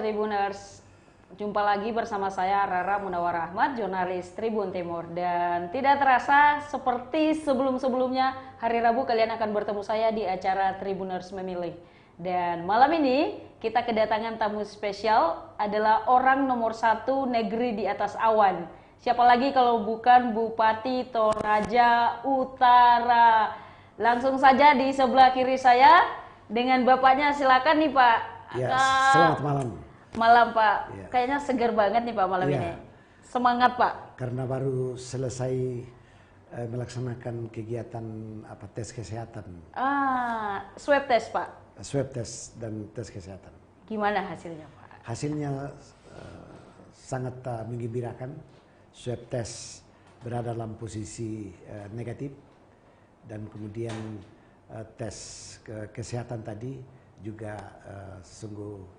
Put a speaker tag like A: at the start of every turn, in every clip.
A: Tribuners, jumpa lagi bersama saya Rara Munawar Ahmad, jurnalis Tribun Timur. Dan tidak terasa seperti sebelum-sebelumnya, hari Rabu kalian akan bertemu saya di acara Tribuners Memilih. Dan malam ini kita kedatangan tamu spesial, adalah orang nomor 1 negeri di atas awan. Siapa lagi kalau bukan Bupati Toraja Utara. Langsung saja di sebelah kiri saya dengan bapaknya, silakan nih Pak.
B: Ya, selamat malam.
A: Malam Pak,
B: Ya.
A: Kayaknya seger banget nih Pak malam
B: Ya.
A: ini. Semangat Pak.
B: Karena baru selesai melaksanakan kegiatan tes kesehatan.
A: Swab test Pak.
B: Swab test dan tes kesehatan.
A: Gimana hasilnya Pak?
B: Hasilnya sangat menggembirakan. Swab test berada dalam posisi negatif dan kemudian tes kesehatan tadi juga sungguh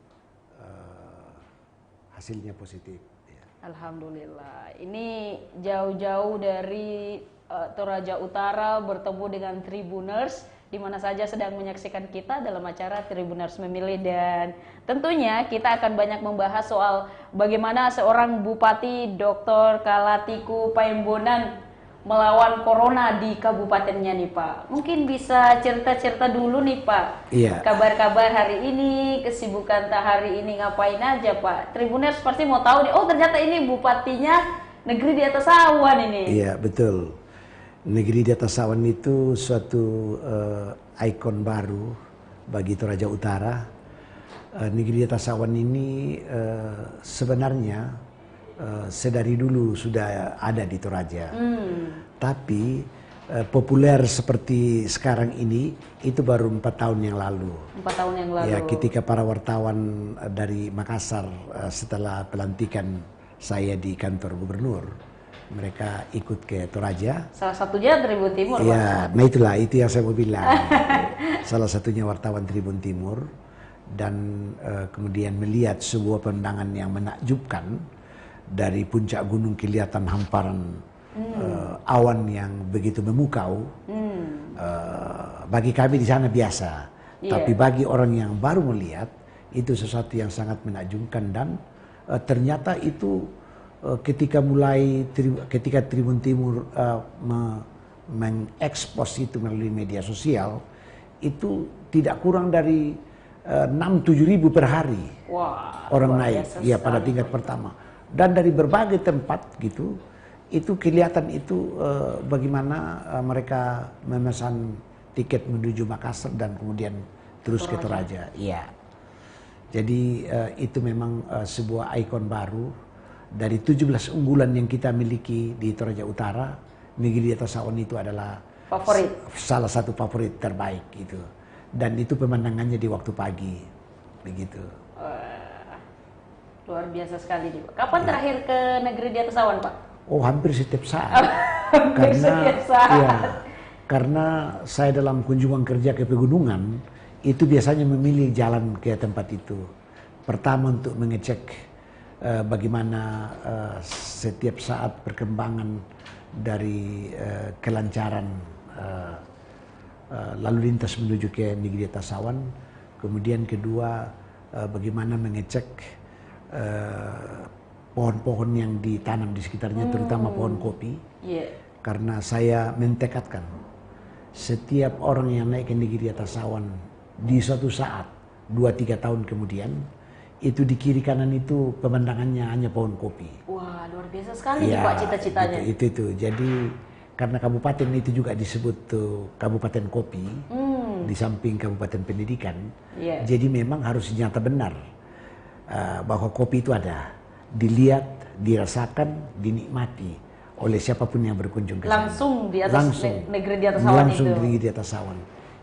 B: hasilnya positif. Ya.
A: Alhamdulillah. Ini jauh-jauh dari Toraja Utara bertemu dengan Tribuners di mana saja sedang menyaksikan kita dalam acara Tribuners Memilih, dan tentunya kita akan banyak membahas soal bagaimana seorang Bupati Dr. Kalatiku Paimbonan melawan corona di kabupatennya nih Pak. Mungkin bisa cerita-cerita dulu nih Pak.
B: Iya.
A: Kabar-kabar hari ini, kesibukan hari ini ngapain aja Pak? Tribuners pasti mau tahu nih, oh ternyata ini bupatinya negeri di atas awan ini.
B: Iya, betul. Negeri di atas awan itu suatu ikon baru bagi Toraja Utara. Negeri di atas awan ini sebenarnya sedari dulu sudah ada di Toraja. Tapi populer seperti sekarang ini itu baru 4 tahun yang lalu.
A: 4 tahun yang lalu.
B: Ya, ketika para wartawan dari Makassar setelah pelantikan saya di kantor gubernur, mereka ikut ke Toraja.
A: Salah satunya Tribun Timur.
B: Ya, nah itulah itu yang saya mau bilang. Salah satunya wartawan Tribun Timur, dan kemudian melihat sebuah pemandangan yang menakjubkan. Dari puncak gunung kelihatan hamparan awan yang begitu memukau. Bagi kami di sana biasa, tapi bagi orang yang baru melihat itu sesuatu yang sangat menakjubkan. Dan ternyata itu ketika Tribun Timur mengekspos itu melalui media sosial, itu tidak kurang dari 6-7 ribu per hari.
A: Wah,
B: orang naik ya pada tingkat pertama. Dan dari berbagai tempat gitu, itu kelihatan itu bagaimana mereka memesan tiket menuju Makassar dan kemudian terus ke Toraja. Iya. Jadi itu memang sebuah ikon baru dari 17 unggulan yang kita miliki di Toraja Utara. Negeri di atas awan itu adalah salah satu favorit terbaik itu. Dan itu pemandangannya di waktu pagi, begitu.
A: Luar biasa sekali nih Pak. Kapan terakhir ke negeri di atas awan Pak?
B: Oh, hampir setiap saat. Karena saya dalam kunjungan kerja ke pegunungan itu biasanya memilih jalan ke tempat itu. Pertama untuk mengecek bagaimana setiap saat perkembangan dari kelancaran lalu lintas menuju ke negeri di atas awan. Kemudian kedua, bagaimana mengecek pohon-pohon yang ditanam di sekitarnya, terutama pohon kopi. Karena saya mentekadkan setiap orang yang naik ke negeri di atas awan di suatu saat 2-3 tahun kemudian itu di kiri kanan itu pemandangannya hanya pohon kopi.
A: Wah, luar biasa sekali nih Pak cita-citanya.
B: Itu. Jadi karena kabupaten itu juga disebut kabupaten kopi, di samping kabupaten pendidikan. Jadi memang harus nyata benar bahwa kopi itu ada, dilihat, dirasakan, dinikmati oleh siapapun yang berkunjung ke sana.
A: Langsung di atas negeri di atas awan
B: langsung
A: itu.
B: Langsung negeri di atas awan.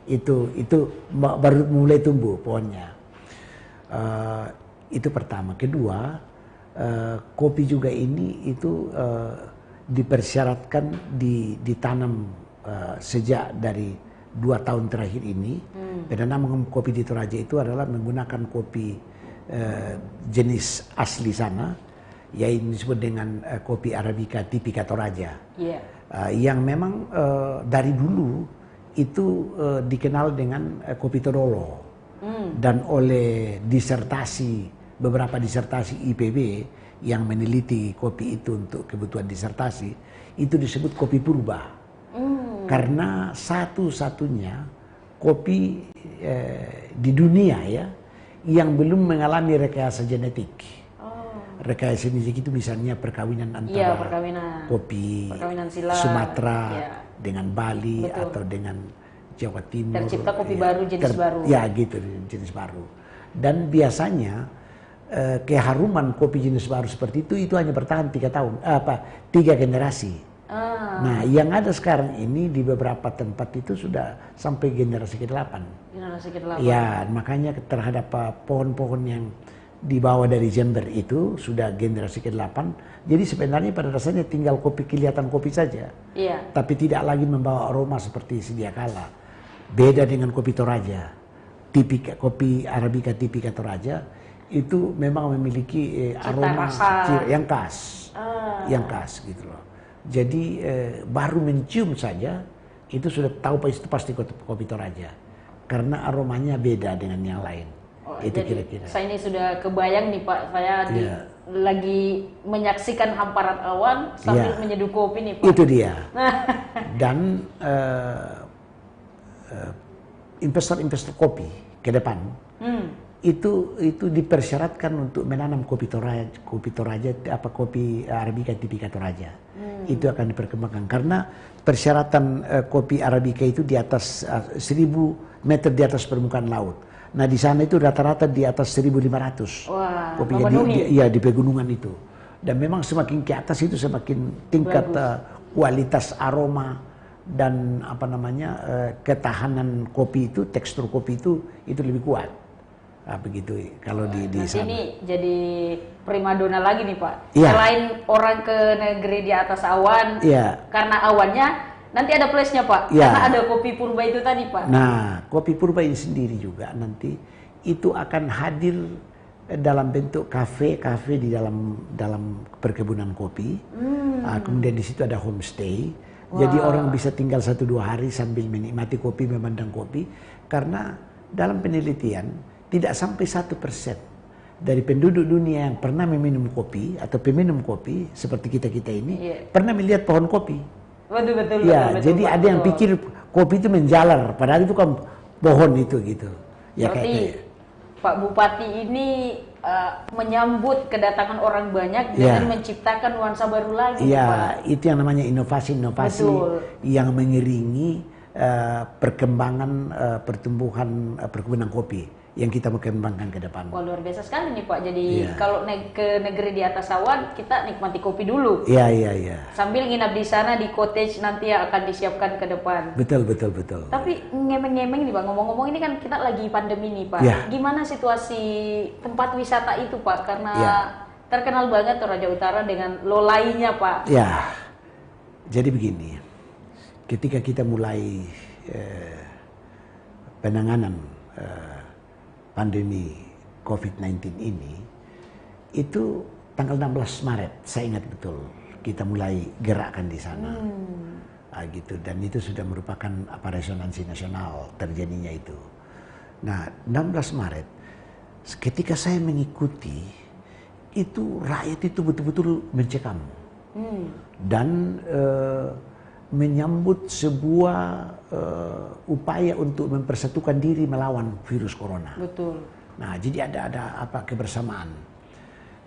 B: Itu baru mulai tumbuh pohonnya. Itu pertama. Kedua, kopi juga ini itu dipersyaratkan ditanam sejak dari 2 tahun terakhir ini. Penanaman kopi di Toraja itu adalah menggunakan kopi jenis asli sana, yaitu disebut dengan kopi Arabica tipika Toraja. Yang memang dari dulu itu dikenal dengan kopi Todolo. Dan oleh disertasi beberapa disertasi IPB yang meneliti kopi itu untuk kebutuhan disertasi, itu disebut kopi purba. Karena satu-satunya kopi di dunia ya yang belum mengalami rekayasa genetik. Rekayasa genetik itu misalnya perkawinan antara kopi Sumatera dengan Bali atau dengan Jawa Timur.
A: Tercipta kopi baru, jenis baru.
B: Ya gitu, jenis baru. Dan biasanya keharuman kopi jenis baru seperti itu hanya bertahan 3 generasi. Nah, yang ada sekarang ini di beberapa tempat itu sudah sampai generasi ke-8.
A: Generasi ke-8.
B: Ya, makanya terhadap pohon-pohon yang dibawa dari Jember itu sudah generasi ke-8. Jadi sebenarnya pada dasarnya tinggal kelihatan kopi saja.
A: Iya.
B: Tapi tidak lagi membawa aroma seperti sedia kala. Beda dengan kopi Toraja. Kopi Arabica tipika Toraja itu memang memiliki aroma yang khas. Yang khas gitu loh. Jadi baru mencium saja itu sudah tahu pasti kopi Toraja karena aromanya beda dengan yang lain. Itu kira-kira.
A: Saya ini sudah kebayang nih Pak, saya lagi menyaksikan hamparan awan sambil menyeduh kopi nih Pak.
B: Itu dia. Dan investor-investor kopi ke depan itu dipersyaratkan untuk menanam kopi Toraja, kopi Arabica tipika Toraja. Itu akan diperkembangkan karena persyaratan kopi Arabica itu di atas 1000 meter di atas permukaan laut. Nah di sana itu rata-rata di atas 1500.
A: Wah,
B: kopinya di pegunungan itu. Dan memang semakin ke atas itu semakin tingkat kualitas aroma dan ketahanan kopi itu, tekstur kopi itu lebih kuat. Nah, begitu kalau di sana.
A: Ini jadi primadona lagi nih Pak.
B: Ya.
A: Selain orang ke negeri di atas awan, karena awannya nanti ada plusnya Pak.
B: Ya.
A: Karena ada kopi purba itu tadi Pak.
B: Nah, kopi purba ini sendiri juga nanti itu akan hadir dalam bentuk kafe di dalam perkebunan kopi. Kemudian di situ ada homestay. Jadi orang bisa tinggal 1-2 hari sambil menikmati kopi, memandang kopi. Karena dalam penelitian tidak sampai 1% dari penduduk dunia yang pernah meminum kopi atau peminum kopi seperti kita ini pernah melihat pohon kopi.
A: Betul.
B: Jadi ada yang pikir kopi itu menjalar, padahal itu kan pohon itu gitu. Ya
A: berarti Pak Bupati ini menyambut kedatangan orang banyak dengan menciptakan nuansa baru lagi.
B: Iya, itu yang namanya inovasi yang mengiringi perkembangan pertumbuhan perkebunan kopi yang kita mau kembangkan ke depan.
A: Wah, luar biasa sekali nih Pak. Jadi kalau ke negeri di atas awan, kita nikmati kopi dulu.
B: Iya.
A: Sambil nginap di sana di cottage nanti yang akan disiapkan ke depan.
B: Betul.
A: Tapi ngemeng-ngemeng nih Pak, ngomong-ngomong ini kan kita lagi pandemi nih Pak. Gimana situasi tempat wisata itu Pak? Karena terkenal banget Toraja Utara dengan lolainya Pak.
B: Ya, jadi begini. Ketika kita mulai penanganan pandemi COVID-19 ini, itu tanggal 16 Maret, saya ingat betul, kita mulai gerakkan di sana. Gitu. Dan itu sudah merupakan resonansi nasional terjadinya itu. Nah, 16 Maret, ketika saya mengikuti, itu rakyat itu betul-betul mencekam. Dan menyambut sebuah upaya untuk mempersatukan diri melawan virus corona.
A: Betul.
B: Nah, jadi ada kebersamaan.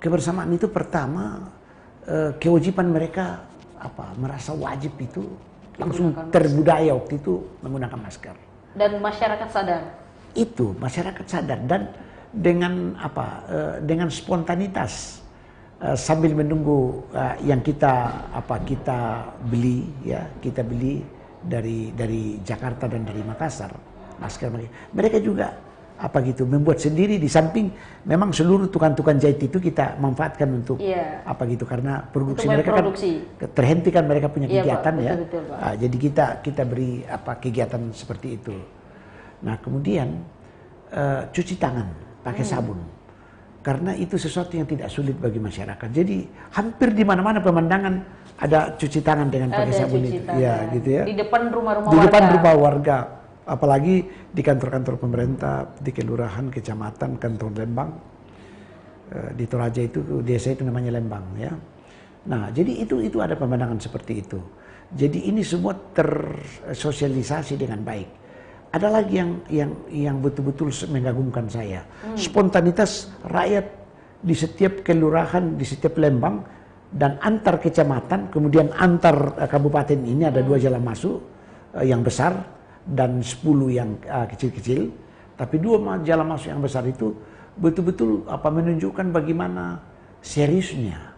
B: Kebersamaan itu pertama kewajiban mereka merasa wajib itu langsung terbudaya waktu itu menggunakan masker.
A: Dan masyarakat sadar.
B: Itu masyarakat sadar dan dengan dengan spontanitas. Sambil menunggu yang kita beli dari Jakarta dan dari Makassar masker mereka juga membuat sendiri, di samping memang seluruh tukang-tukang jahit itu kita manfaatkan untuk karena produksi mereka kan terhenti kan, mereka punya kegiatan betul, Pak. Jadi kita beri kegiatan seperti itu. Nah kemudian cuci tangan pakai sabun. Karena itu sesuatu yang tidak sulit bagi masyarakat. Jadi hampir di mana-mana pemandangan ada cuci tangan dengan pakai sabun itu. Ya, gitu ya.
A: Di depan rumah-rumah
B: warga. Di depan rumah warga. Apalagi di kantor-kantor pemerintah, di kelurahan, kecamatan, kantor Lembang. Di Toraja itu desa itu namanya Lembang ya. Nah, jadi itu ada pemandangan seperti itu. Jadi ini semua tersosialisasi dengan baik. Ada lagi yang betul-betul mengagumkan saya. Spontanitas rakyat di setiap kelurahan, di setiap Lembang, dan antar kecamatan, kemudian antar kabupaten ini ada 2 jalan masuk yang besar dan 10 yang kecil-kecil. Tapi 2 jalan masuk yang besar itu betul-betul menunjukkan bagaimana seriusnya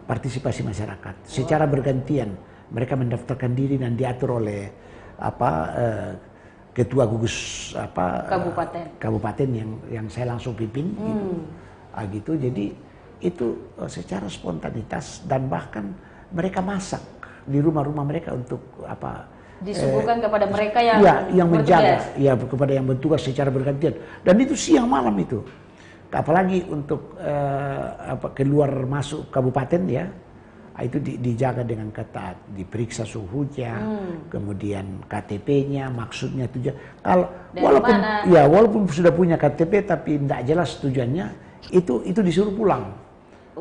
B: partisipasi masyarakat. Secara bergantian mereka mendaftarkan diri dan diatur oleh ketua gugus kabupaten yang saya langsung pimpin gitu. Jadi itu secara spontanitas, dan bahkan mereka masak di rumah-rumah mereka untuk
A: disuguhkan kepada mereka
B: yang menjaga, kepada yang bertugas secara bergantian, dan itu siang malam itu. Apalagi untuk keluar masuk kabupaten ya, itu dijaga dengan ketat, diperiksa suhunya, kemudian KTP-nya, maksudnya tujuan. Kalau walaupun sudah punya KTP tapi tidak jelas tujuannya, itu disuruh pulang.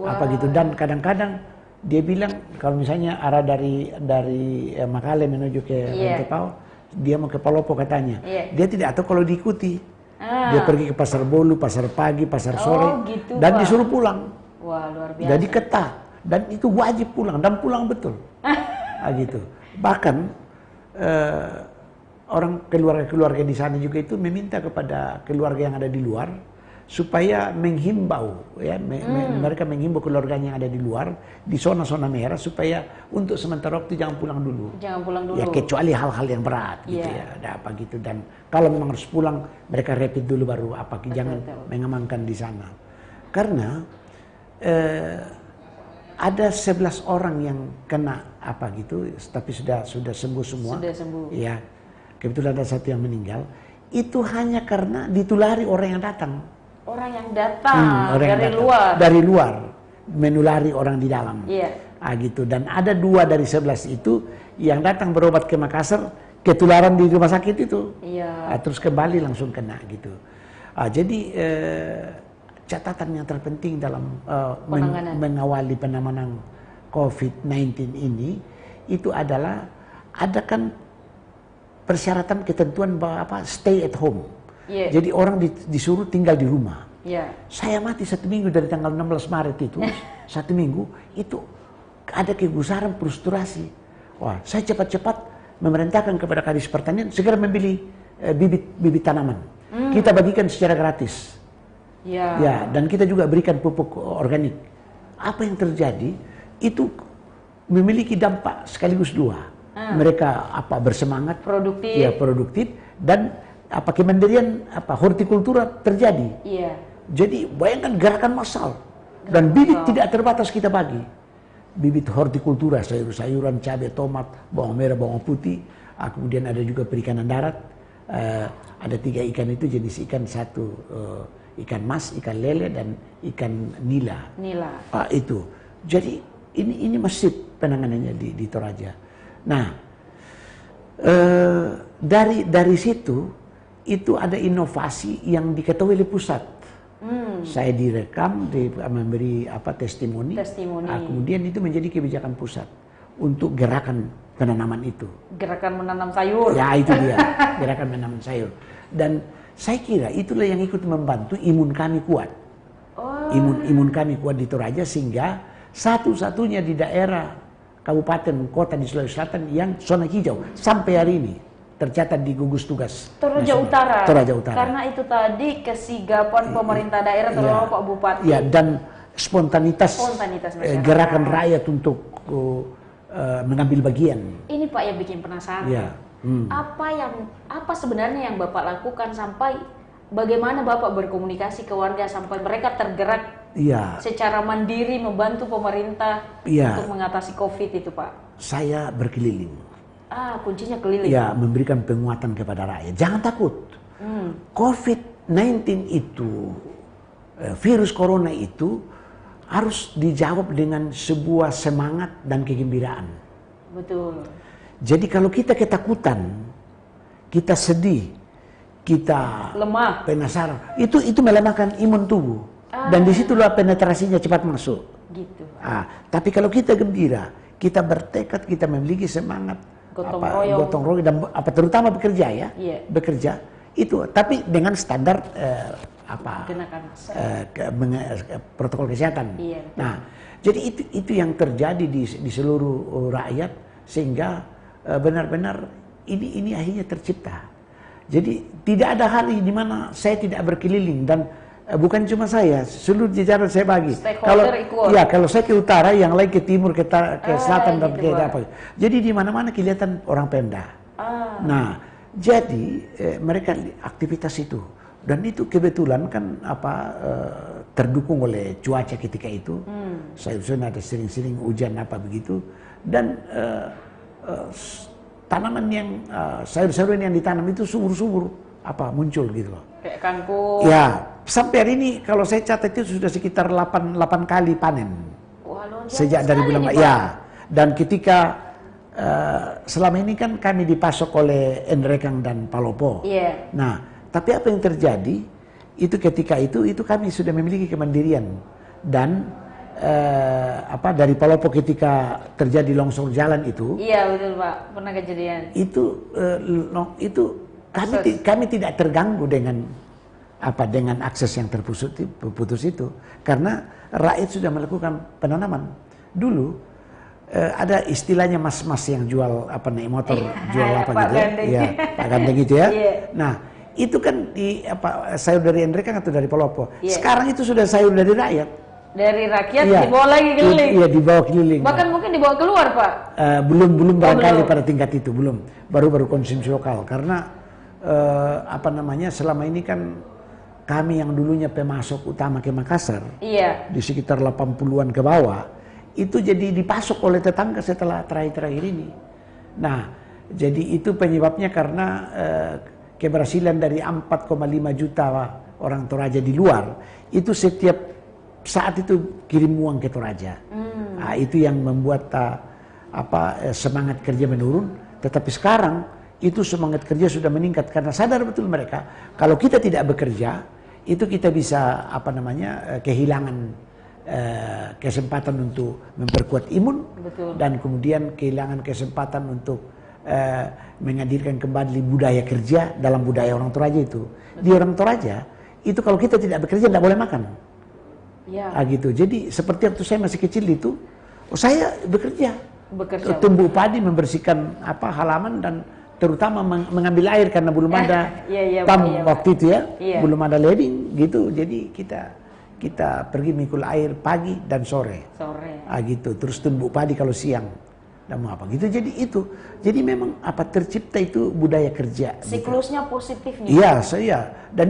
B: Gitu. Dan kadang-kadang dia bilang kalau misalnya arah dari Makale menuju ke Rantepao, dia mau ke Palopo katanya. Dia tidak tahu kalau diikuti. Dia pergi ke Pasar Bolu, Pasar Pagi, Pasar Sore,
A: gitu,
B: dan disuruh pulang.
A: Wah, luar biasa.
B: Jadi ketat, dan itu wajib pulang, dan pulang betul. Gitu. Bahkan orang keluarga-keluarga di sana juga itu meminta kepada keluarga yang ada di luar supaya menghimbau ya, mereka menghimbau keluarganya yang ada di luar di zona-zona merah supaya untuk sementara waktu jangan pulang dulu.
A: Jangan pulang dulu.
B: Ya, kecuali hal-hal yang berat gitu ya, ada apa gitu. Dan kalau memang harus pulang, mereka rapid dulu baru jangan mengamankan di sana. Karena ada 11 orang yang kena gitu, tapi sudah sembuh semua. Sudah sembuh. Ya, kebetulan ada 1 yang meninggal. Itu hanya karena ditulari orang yang datang.
A: Orang yang datang dari luar
B: menulari orang di dalam. Gitu. Dan ada 2 dari 11 itu yang datang berobat ke Makassar, ketularan di rumah sakit itu. Terus kembali langsung kena gitu. Jadi catatan yang terpenting dalam mengawali penanganan COVID-19 ini itu adalah adakan persyaratan ketentuan bahwa stay at home. Jadi orang disuruh tinggal di rumah. Saya mati 1 minggu dari tanggal 16 Maret itu, 1 minggu itu ada kegusaran frustrasi. Wah, saya cepat-cepat memerintahkan kepada Kadis Pertanian segera membeli bibit tanaman. Kita bagikan secara gratis. Dan kita juga berikan pupuk organik. Apa yang terjadi itu memiliki dampak sekaligus 2. Mereka bersemangat, produktif, dan kemandirian hortikultura terjadi. Jadi bayangkan gerakan massal, dan bibit tidak terbatas kita bagi. Bibit hortikultura, sayur-sayuran, cabai, tomat, bawang merah, bawang putih. Kemudian ada juga perikanan darat. Ada 3 ikan itu jenis ikan, 1 ikan mas, ikan lele, dan ikan nila. Itu. Jadi ini masif penanganannya di Toraja. Nah, dari situ itu ada inovasi yang diketahui oleh pusat. Saya direkam, memberi testimoni. Kemudian itu menjadi kebijakan pusat untuk gerakan penanaman itu.
A: Gerakan menanam sayur.
B: Ya, itu dia, gerakan menanam sayur. Dan saya kira itulah yang ikut membantu imun kami kuat. Imun kami kuat di Toraja, sehingga satu-satunya di daerah kabupaten kota di Sulawesi Selatan yang zona hijau sampai hari ini tercatat di gugus tugas
A: Toraja Utara.
B: Utara.
A: Karena itu tadi kesigapan pemerintah daerah terutama Pak Bupati.
B: Dan spontanitas gerakan rakyat untuk mengambil bagian.
A: Ini Pak yang bikin penasaran. Apa sebenarnya yang Bapak lakukan sampai bagaimana Bapak berkomunikasi ke warga sampai mereka tergerak secara mandiri membantu pemerintah untuk mengatasi COVID itu, Pak? Saya
B: berkeliling.
A: Kuncinya keliling.
B: Memberikan penguatan kepada rakyat. Jangan takut. COVID-19 itu, virus corona itu harus dijawab dengan sebuah semangat dan kegembiraan.
A: Betul.
B: Jadi kalau kita ketakutan, kita sedih, kita
A: lemah,
B: penasaran, itu melemahkan imun tubuh. Dan disitulah penetrasinya cepat masuk.
A: Gitu.
B: Tapi kalau kita gembira, kita bertekad, kita memiliki semangat gotong royong dan terutama bekerja ya, bekerja itu, tapi dengan standar protokol kesehatan. Nah, jadi itu yang terjadi di seluruh rakyat, sehingga benar-benar ini akhirnya tercipta. Jadi tidak ada hari di mana saya tidak berkeliling, dan bukan cuma saya, seluruh jajaran saya bagi. Kalau saya ke utara, yang lain ke timur, ke selatan, dan ke apa. Jadi di mana-mana kelihatan orang Pemda. Nah, jadi mereka aktivitas itu, dan itu kebetulan kan terdukung oleh cuaca ketika itu. Saya ada sering-sering hujan begitu, dan tanaman yang sayur-sayuran yang ditanam itu subur-subur muncul gitu loh.
A: Kayak kangkung.
B: Ya, sampai hari ini kalau saya catat itu sudah sekitar 8 kali panen.
A: Wah,
B: sejak dari bulan Maret. Ya, dan ketika selama ini kan kami dipasok oleh Enrekang dan Palopo. Nah, tapi apa yang terjadi itu ketika itu kami sudah memiliki kemandirian, dan dari Palopo ketika terjadi longsor jalan itu.
A: Iya betul Pak, pernah kejadian.
B: Itu kami tidak terganggu dengan akses yang terputus itu, karena rakyat sudah melakukan penanaman. Dulu ada istilahnya mas-mas yang jual naik motor, jual gitu ya, Pak Gandeng itu ya. Nah, itu kan sayur dari Enrekang atau dari Palopo. Sekarang itu sudah sayur dari rakyat.
A: Dari rakyat dibawa lagi keliling.
B: Iya, dibawa keliling.
A: Bahkan mungkin dibawa keluar, Pak.
B: Belum barangkali pada tingkat itu, belum. Baru konsumsi lokal, karena selama ini kan kami yang dulunya pemasok utama ke Makassar, di sekitar 80-an ke bawah, itu jadi dipasok oleh tetangga setelah terakhir ini. Nah, jadi itu penyebabnya karena keberhasilan dari 4,5 juta orang Toraja di luar, itu setiap saat itu kirim uang ke Toraja. Nah, itu yang membuat semangat kerja menurun. Tetapi sekarang itu semangat kerja sudah meningkat, karena sadar betul mereka kalau kita tidak bekerja itu kita bisa kehilangan kesempatan untuk memperkuat imun. Betul. Dan kemudian kehilangan kesempatan untuk menghadirkan kembali budaya kerja dalam budaya orang Toraja itu. Betul. Di orang Toraja itu kalau kita tidak bekerja tidak boleh makan. Gitu. Jadi seperti waktu saya masih kecil itu, saya bekerja tumbuh padi, membersihkan halaman, dan terutama mengambil air karena belum ada waktu itu ya, belum ada leading gitu. Jadi kita pergi mikul air pagi dan sore. Gitu. Terus tumbuh padi kalau siang dan gitu. Jadi memang tercipta itu budaya kerja.
A: Siklusnya gitu. Positif nih.
B: Iya. Dan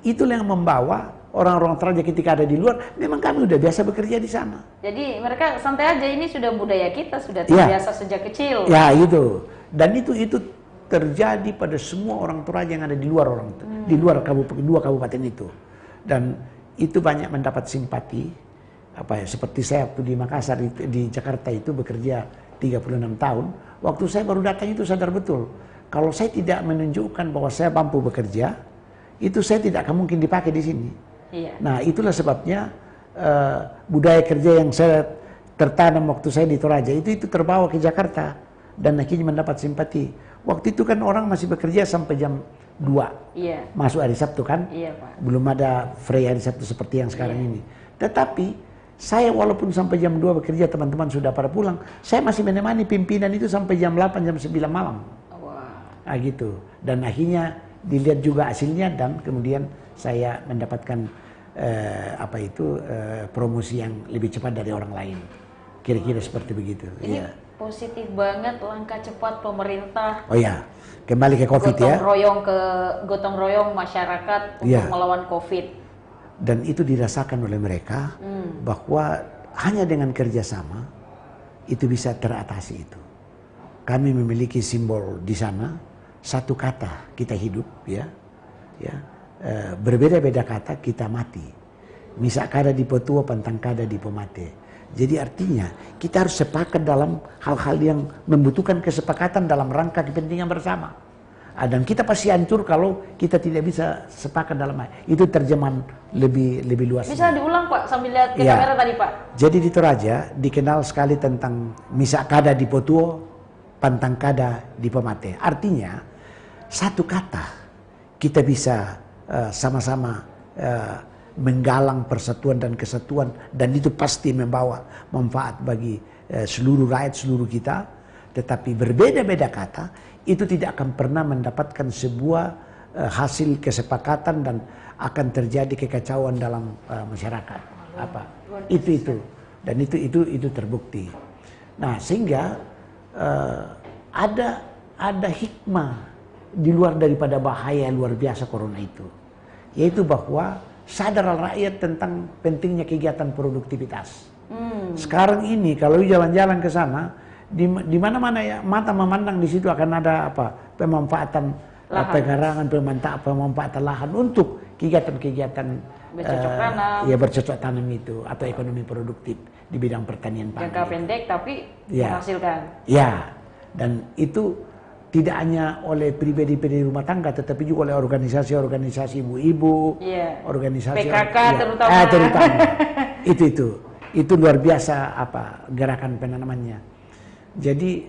B: itulah yang membawa orang-orang Toraja ketika ada di luar, memang kami udah biasa bekerja di sana. Jadi
A: mereka santai aja, ini sudah budaya kita, sudah terbiasa sejak kecil.
B: Ya itu. Dan itu terjadi pada semua orang Toraja yang ada di luar di luar dua kabupaten itu. Dan itu banyak mendapat simpati. Seperti saya waktu di Makassar, di Jakarta itu bekerja 36 tahun. Waktu saya baru datang itu sadar betul, kalau saya tidak menunjukkan bahwa saya mampu bekerja, itu saya tidak akan mungkin dipakai di sini. Nah, itulah sebabnya budaya kerja yang saya tertanam waktu saya di Toraja itu terbawa ke Jakarta, dan akhirnya mendapat simpati. Waktu itu kan orang masih bekerja sampai jam 2. Masuk hari Sabtu kan? Pak. Belum ada free hari Sabtu seperti yang sekarang ini. Tetapi saya walaupun sampai jam 2 bekerja, teman-teman sudah pada pulang, saya masih menemani pimpinan itu sampai jam 8, jam 9 malam. Nah, gitu. Dan akhirnya dilihat juga hasilnya, dan kemudian saya mendapatkan promosi yang lebih cepat dari orang lain. Kira-kira seperti begitu.
A: Ini positif banget langkah cepat pemerintah.
B: Kembali ke COVID
A: gotong royong masyarakat untuk melawan COVID.
B: Dan itu dirasakan oleh mereka bahwa hanya dengan kerjasama itu bisa teratasi itu. Kami memiliki simbol di sana, satu kata kita hidup, berbeda-beda kata kita mati. Misa kada di petua, pantang kada di pemate. Jadi artinya kita harus sepakat dalam hal-hal yang membutuhkan kesepakatan dalam rangka kepentingan bersama. Dan kita pasti hancur kalau kita tidak bisa sepakat dalam hal. Itu terjemahan lebih luas.
A: Bisa diulang Pak sambil lihat ke
B: Ya.
A: kamera tadi Pak.
B: Jadi di Toraja dikenal sekali tentang misa kada di Potuo, pantang kada di Pemate. Artinya satu kata kita bisa sama-sama menggalang persatuan dan kesatuan, dan itu pasti membawa manfaat bagi seluruh rakyat, seluruh kita. Tetapi berbeda-beda kata itu tidak akan pernah mendapatkan sebuah hasil kesepakatan dan akan terjadi kekacauan dalam masyarakat. Apa itu dan itu terbukti. Nah, sehingga ada hikmah di luar daripada bahaya luar biasa corona itu, yaitu bahwa sadar rakyat tentang pentingnya kegiatan produktivitas. Sekarang ini kalau jalan-jalan ke sana, di mana-mana ya mata memandang di situ akan ada pemanfaatan pekarangan, pemanfaatan lahan untuk kegiatan-kegiatan
A: bercocok tanam.
B: Ya, bercocok tanam itu atau ekonomi produktif di bidang pertanian pangan.
A: Jangka pendek tapi menghasilkan.
B: Ya, dan itu tidak hanya oleh pribadi-pribadi rumah tangga, tetapi juga oleh organisasi-organisasi ibu-ibu, organisasi
A: PKK terutama.
B: Terutama. Itu luar biasa gerakan penanamannya. Jadi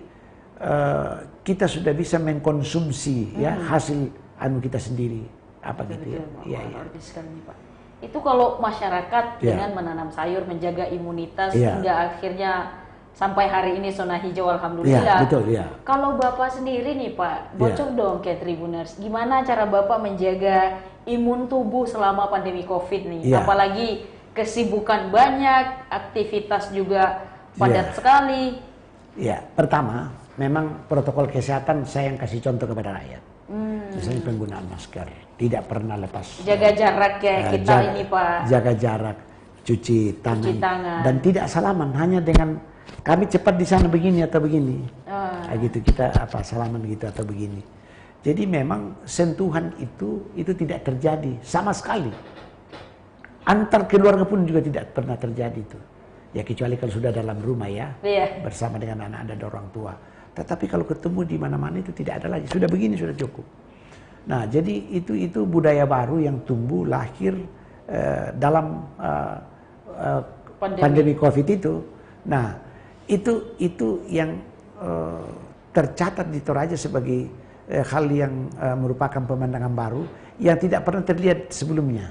B: kita sudah bisa mengkonsumsi ya hasil kita sendiri gitu ya. Iya.
A: Pak. Itu kalau masyarakat dengan menanam sayur, menjaga imunitas hingga akhirnya sampai hari ini zona hijau alhamdulillah.
B: Betul, ya.
A: Kalau Bapak sendiri nih Pak, bocor dong ke Tribuners. Gimana cara Bapak menjaga imun tubuh selama pandemi Covid nih? Apalagi kesibukan banyak, aktivitas juga padat sekali. Ya,
B: pertama, memang protokol kesehatan saya yang kasih contoh kepada rakyat. Misalnya penggunaan masker, tidak pernah lepas.
A: Jaga jarak ya kita ini Pak.
B: Jaga jarak, cuci tangan. Dan tidak salaman, hanya dengan kami cepat di sana begini atau begini. Gitu kita salaman gitu atau begini. Jadi memang sentuhan itu tidak terjadi sama sekali. Antar keluarga pun juga tidak pernah terjadi itu. Ya kecuali kalau sudah dalam rumah bersama dengan anak dan orang tua. Tetapi kalau ketemu di mana-mana itu tidak ada lagi. Sudah begini sudah cukup. Nah, jadi itu budaya baru yang tumbuh lahir dalam pandemi Covid itu. Nah, itu yang tercatat di Toraja sebagai hal yang merupakan pemandangan baru yang tidak pernah terlihat sebelumnya.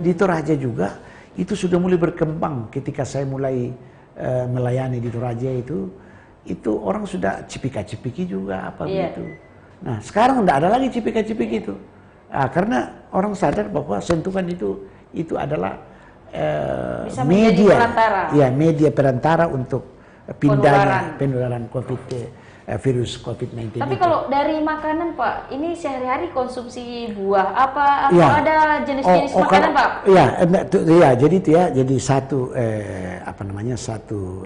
B: Di Toraja juga itu sudah mulai berkembang ketika saya mulai melayani di Toraja itu orang sudah cipika-cipiki juga begitu. Nah, sekarang tidak ada lagi cipika-cipiki itu. Karena orang sadar bahwa sentuhan itu adalah media perantara untuk pindahnya penularan virus COVID-19.
A: Tapi kalau dari makanan Pak, ini sehari-hari konsumsi buah apa atau ada jenis-jenis makanan Pak?
B: Jadi satu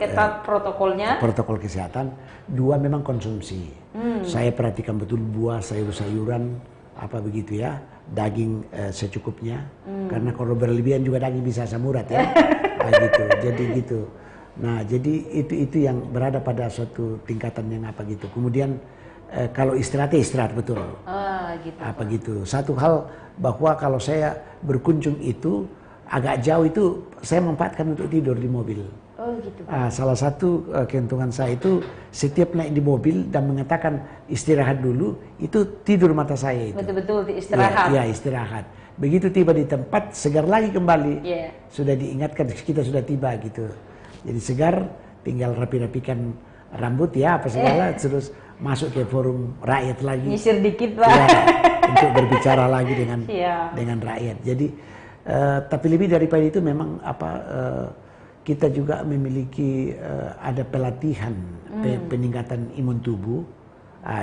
A: ketat protokolnya.
B: Protokol kesehatan. Dua memang konsumsi. Saya perhatikan betul buah, sayur-sayuran begitu ya. Daging secukupnya. Karena kalau berlebihan juga daging bisa asam urat ya. Gitu. Jadi gitu. Nah, jadi itu yang berada pada suatu tingkatan yang gitu. Kemudian kalau istirahat betul.
A: Gitu.
B: Gitu. Satu hal bahwa kalau saya berkunjung itu agak jauh itu saya manfaatkan untuk tidur di mobil.
A: Gitu.
B: Salah satu keuntungan saya itu setiap naik di mobil dan mengatakan istirahat dulu, itu tidur mata saya itu.
A: Betul-betul istirahat.
B: Ya, istirahat. Begitu tiba di tempat segar lagi kembali. Sudah diingatkan kita sudah tiba gitu. Jadi segar, tinggal rapi-rapikan rambut segala, terus masuk ke forum rakyat lagi.
A: Nyisir dikit Pak.
B: Untuk berbicara lagi dengan rakyat. Jadi tapi lebih daripada itu memang kita juga memiliki ada pelatihan peningkatan imun tubuh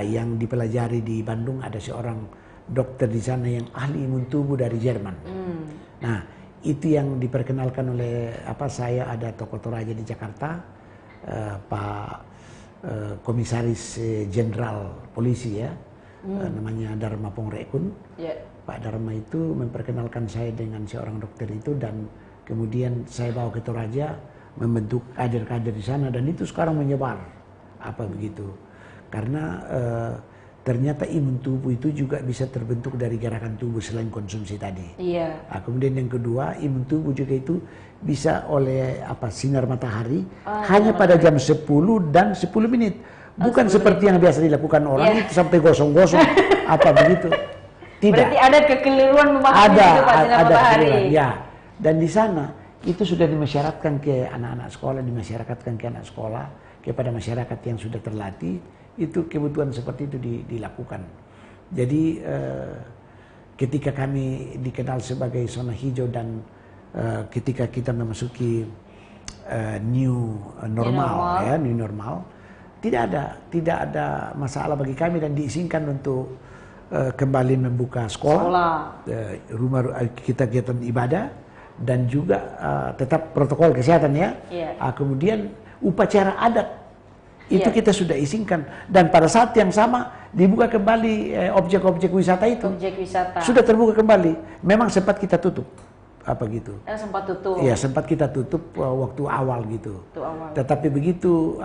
B: yang dipelajari di Bandung. Ada seorang dokter di sana yang ahli imun tubuh dari Jerman. Nah, itu yang diperkenalkan oleh saya, ada tokoh Toraja di Jakarta, Pak Komisaris Jenderal Polisi namanya Dharma Pongrekun. Pak Dharma itu memperkenalkan saya dengan seorang dokter itu, dan kemudian saya bawa ke Toraja membentuk kader-kader di sana, dan itu sekarang menyebar begitu. Karena ternyata imun tubuh itu juga bisa terbentuk dari gerakan tubuh selain konsumsi tadi.
A: Iya.
B: Nah, kemudian yang kedua, imun tubuh juga itu bisa oleh sinar matahari hanya pada jam 10 dan 10 menit. Bukan seperti yang biasa dilakukan orang itu sampai gosong-gosong apa begitu. Tidak.
A: Berarti ada kekeliruan memahami itu Pak sinar matahari.
B: Ya. Dan di sana itu sudah dimasyarakatkan ke anak-anak sekolah, dimasyarakatkan ke anak sekolah, kepada masyarakat yang sudah terlatih, itu kebutuhan seperti itu dilakukan. Jadi ketika kami dikenal sebagai zona hijau dan ketika kita memasuki new normal, tidak ada masalah bagi kami dan diizinkan untuk kembali membuka sekolah. Kita kegiatan ibadah dan juga tetap protokol kesehatan ya. Kemudian upacara adat itu kita sudah izinkan, dan pada saat yang sama dibuka kembali objek-objek wisata itu.
A: Objek wisata
B: sudah terbuka kembali. Memang sempat kita tutup gitu.
A: Sempat tutup.
B: Iya, sempat kita tutup waktu awal gitu. Tetapi begitu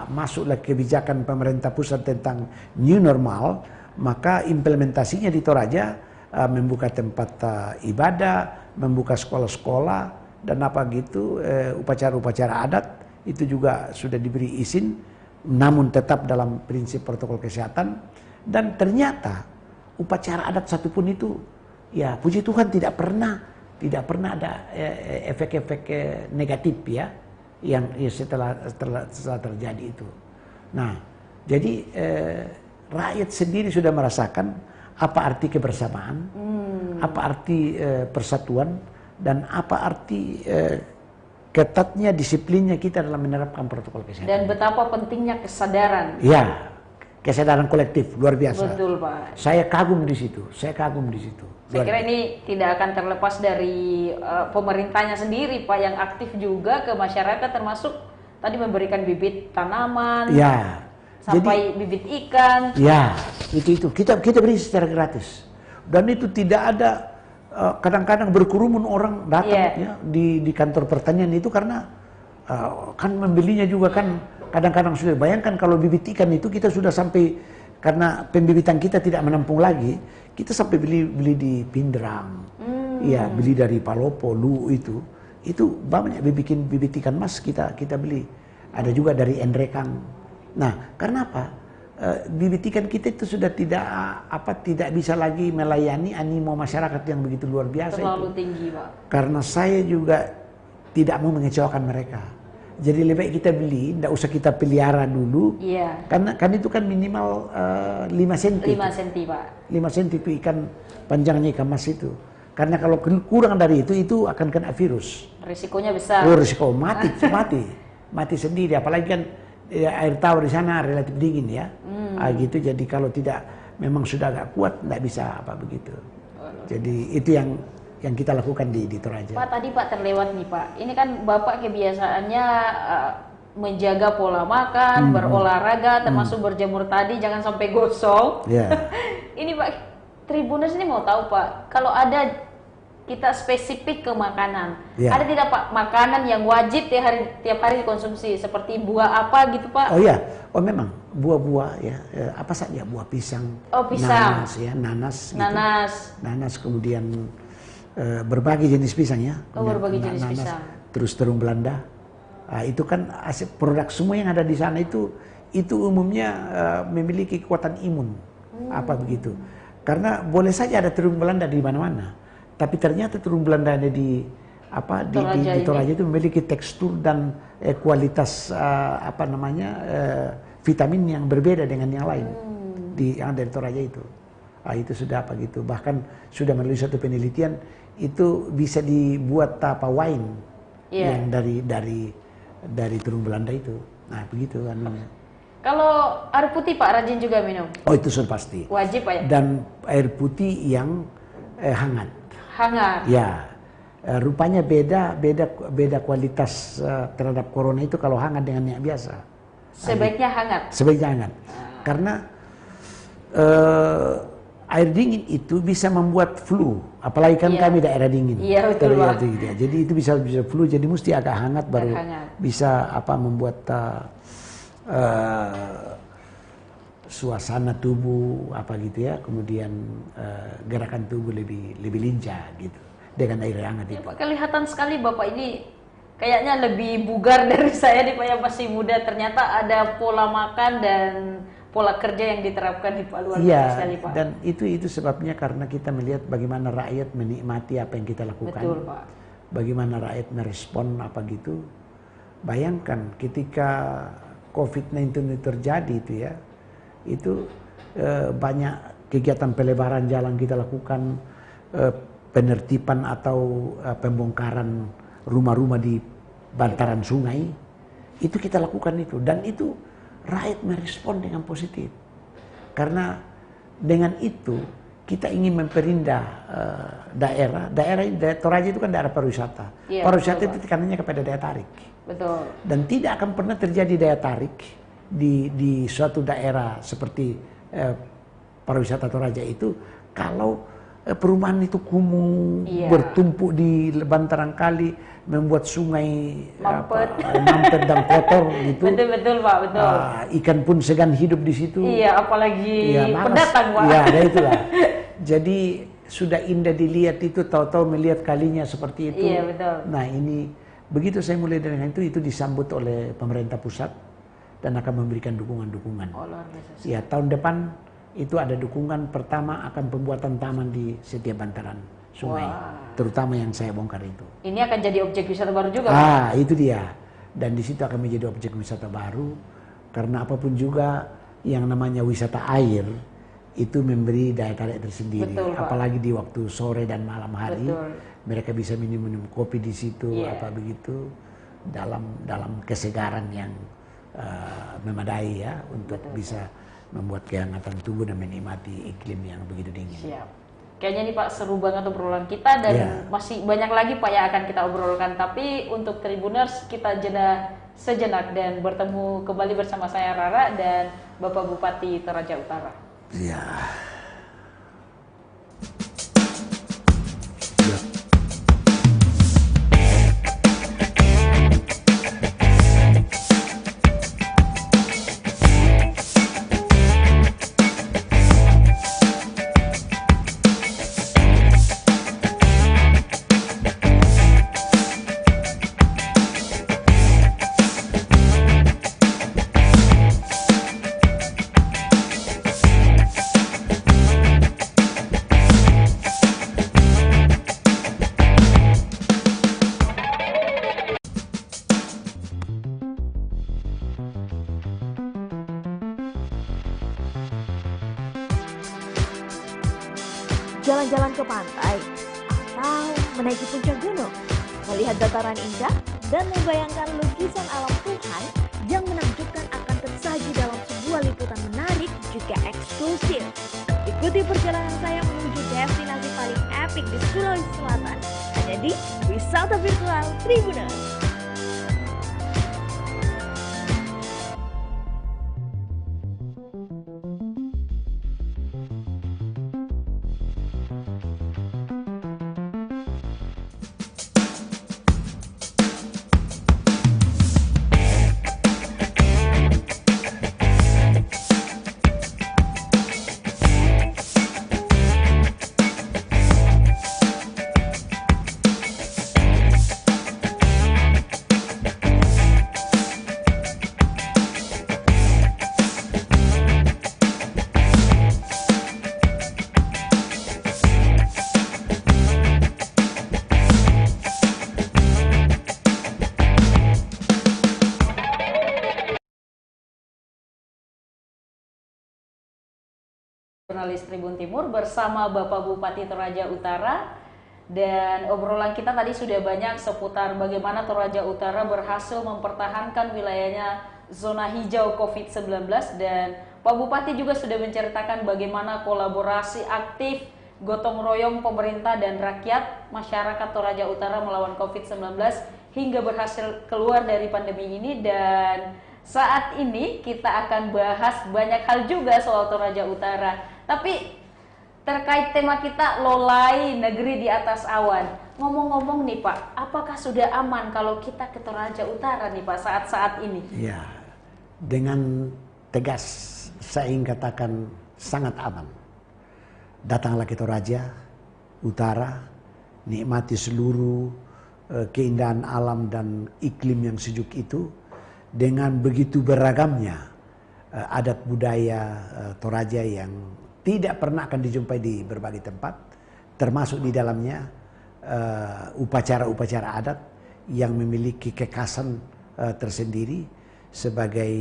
B: masuklah kebijakan pemerintah pusat tentang new normal, maka implementasinya di Toraja membuka tempat ibadah, membuka sekolah-sekolah dan gitu, upacara-upacara adat itu juga sudah diberi izin, namun tetap dalam prinsip protokol kesehatan. Dan ternyata upacara adat satupun itu, ya puji Tuhan tidak pernah ada efek-efek negatif ya, yang setelah terjadi itu. Nah, jadi rakyat sendiri sudah merasakan apa arti kebersamaan, apa arti persatuan, dan apa arti ketatnya disiplinnya kita dalam menerapkan protokol kesehatan.
A: Dan betapa pentingnya kesadaran.
B: Ya, kesadaran kolektif luar biasa.
A: Betul Pak.
B: Saya kagum di situ. Saya
A: kira ini tidak akan terlepas dari pemerintahnya sendiri Pak, yang aktif juga ke masyarakat, termasuk tadi memberikan bibit tanaman.
B: Ya.
A: Sampai bibit ikan.
B: Ya, itu kita beri secara gratis. Dan itu tidak ada kadang-kadang berkerumun orang datang ya di kantor pertanian itu, karena kan membelinya juga kan kadang-kadang sudah. Bayangkan kalau bibit ikan itu kita sudah sampai, karena pembibitan kita tidak menampung lagi, kita sampai beli di Pindrang, ya beli dari Palopo, Lu itu banyak bikin bibit ikan mas kita beli. Ada juga dari Endrekang. Nah, karena apa? Bibit ikan kita itu sudah tidak bisa lagi melayani animo masyarakat yang begitu luar biasa.
A: Terlalu tinggi Pak.
B: Karena saya juga tidak mau mengecewakan mereka. Jadi lebih baik kita beli, tidak usah kita pelihara dulu.
A: Iya.
B: Karena itu kan minimal 5 cm.
A: 5 cm Pak.
B: 5 cm itu ikan panjangnya ikan mas itu. Karena kalau kurang dari itu akan kena virus.
A: Risikonya besar.
B: Risiko mati sendiri. Apalagi kan air tawar di sana relatif dingin ya. Gitu. Jadi kalau tidak, memang sudah agak kuat, tidak bisa begitu. Jadi itu yang kita lakukan di Toraja.
A: Pak, tadi Pak terlewat nih Pak. Ini kan Bapak kebiasaannya menjaga pola makan, berolahraga, termasuk berjemur tadi, jangan sampai gosong. Ini Pak, Tribuners ini mau tahu Pak, kalau ada kita spesifik ke makanan, ada tidak Pak makanan yang wajib tiap hari dikonsumsi, seperti buah apa gitu Pak?
B: Memang buah-buah ya, apa saja, buah pisang,
A: pisang,
B: nanas, nanas, kemudian berbagai jenis pisang ya.
A: Berbagai jenis pisang.
B: Terus terung Belanda, itu kan produk semua yang ada di sana itu umumnya memiliki kekuatan imun, begitu. Karena boleh saja ada terung Belanda di mana-mana. Tapi ternyata terung Belanda di Toraja itu memiliki tekstur dan kualitas vitamin yang berbeda dengan yang lain yang ada di Toraja itu. Itu sudah gitu. Bahkan sudah melalui satu penelitian itu bisa dibuat wine yang dari terung Belanda itu. Nah begitu anunya. Kalau
A: air putih Pak rajin juga minum?
B: Itu sudah pasti.
A: Wajib Pak ya?
B: Dan air putih yang hangat. Ya, rupanya beda kualitas terhadap corona itu kalau hangat dengan yang biasa.
A: Sebaiknya hangat.
B: Sebaiknya hangat. Karena air dingin itu bisa membuat flu, apalagi kan kami daerah dingin.
A: Iya betul Pak.
B: Jadi itu bisa flu, jadi mesti agak hangat baru bisa membuat suasana tubuh apa gitu ya, kemudian gerakan tubuh lebih lincah gitu dengan air hangat
A: Ya,
B: itu.
A: Pak, kelihatan sekali Bapak ini kayaknya lebih bugar dari saya nih Pak yang masih muda. Ternyata ada pola makan dan pola kerja yang diterapkan di Pak, luar biasa
B: Iya,
A: sekali Pak.
B: dan itu sebabnya karena kita melihat bagaimana rakyat menikmati apa yang kita lakukan.
A: Betul Pak.
B: Bagaimana rakyat merespon apa gitu. Bayangkan ketika COVID-19 itu terjadi itu ya, itu banyak kegiatan pelebaran jalan kita lakukan, penertiban atau pembongkaran rumah-rumah di bantaran sungai, itu kita lakukan itu, dan itu rakyat merespon dengan positif. Karena dengan itu kita ingin memperindah daerah Toraja itu kan daerah pariwisata.
A: Iya,
B: Pariwisata
A: betul,
B: itu tekanannya kepada daya tarik.
A: Betul.
B: Dan tidak akan pernah terjadi daya tarik di suatu daerah seperti pariwisata Toraja itu kalau perumahan itu kumuh,
A: Iya.
B: bertumpuk di bantaran kali, membuat sungai
A: Mampet.
B: mampet dan kotor gitu.
A: Betul Pak, betul.
B: Ikan pun segan hidup di situ.
A: Iya, apalagi
B: Ya, malas.
A: pendatang Pak.
B: Iya, ada itulah. Jadi sudah indah dilihat itu, tahu-tahu melihat kalinya seperti itu.
A: Iya, betul.
B: Nah ini begitu saya mulai dengan itu disambut oleh pemerintah pusat dan akan memberikan dukungan-dukungan.
A: Oh, luar biasa.
B: Ya, tahun depan itu ada dukungan pertama akan pembuatan taman di setiap bantaran sungai, terutama yang saya bongkar itu.
A: Ini akan jadi objek wisata baru juga Pak?
B: Itu dia. Dan di situ akan menjadi objek wisata baru karena apapun juga yang namanya wisata air itu memberi daya tarik tersendiri.
A: Betul, Pak.
B: Apalagi di waktu sore dan malam hari,
A: Betul.
B: mereka bisa minum kopi di situ,
A: Iya.
B: apa begitu, dalam kesegaran yang memadai ya untuk bisa membuat kehangatan tubuh dan menikmati iklim yang begitu dingin.
A: Siap. Kayaknya nih Pak seru banget obrolan kita dan
B: Iya.
A: masih banyak lagi Pak yang akan kita obrolkan. Tapi untuk Tribuners kita jeda sejenak dan bertemu kembali bersama saya Rara dan Bapak Bupati Toraja Utara.
B: Ya.
C: Jalan-jalan ke pantai atau menaiki puncak gunung, melihat dataran indah dan membayangkan lukisan alam Tuhan yang menakjubkan akan tersaji dalam sebuah liputan menarik juga eksklusif. Ikuti perjalanan saya menuju destinasi paling epik di Sulawesi Selatan, hanya di Wisata Virtual Tribuners.
A: Jurnalis Tribun Timur bersama Bapak Bupati Toraja Utara, dan obrolan kita tadi sudah banyak seputar bagaimana Toraja Utara berhasil mempertahankan wilayahnya zona hijau COVID-19, dan Pak Bupati juga sudah menceritakan bagaimana kolaborasi aktif gotong royong pemerintah dan rakyat masyarakat Toraja Utara melawan COVID-19 hingga berhasil keluar dari pandemi ini. Dan saat ini kita akan bahas banyak hal juga soal Toraja Utara. Tapi terkait tema kita Lolai Negeri di Atas Awan, ngomong-ngomong nih Pak, apakah sudah aman kalau kita ke Toraja Utara nih Pak saat-saat ini?
B: Ya, dengan tegas saya ingin katakan sangat aman. Datanglah ke Toraja Utara, nikmati seluruh keindahan alam dan iklim yang sejuk itu dengan begitu beragamnya adat budaya Toraja yang tidak pernah akan dijumpai di berbagai tempat, termasuk di dalamnya upacara-upacara adat yang memiliki kekhasan tersendiri sebagai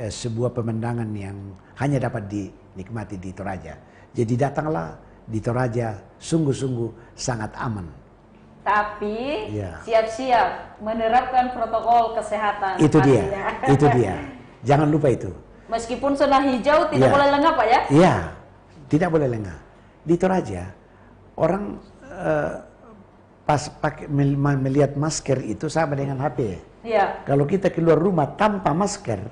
B: sebuah pemandangan yang hanya dapat dinikmati di Toraja. Jadi datanglah di Toraja, sungguh-sungguh sangat aman.
A: Tapi siap-siap menerapkan protokol kesehatan.
B: Itu dia,
A: pastinya.
B: itu dia. Jangan lupa itu.
A: Meskipun zona hijau tidak boleh lengah Pak ya?
B: Iya, tidak boleh lengah. Di Toraja, orang pas melihat masker itu sama dengan HP.
A: Iya.
B: Kalau kita keluar rumah tanpa masker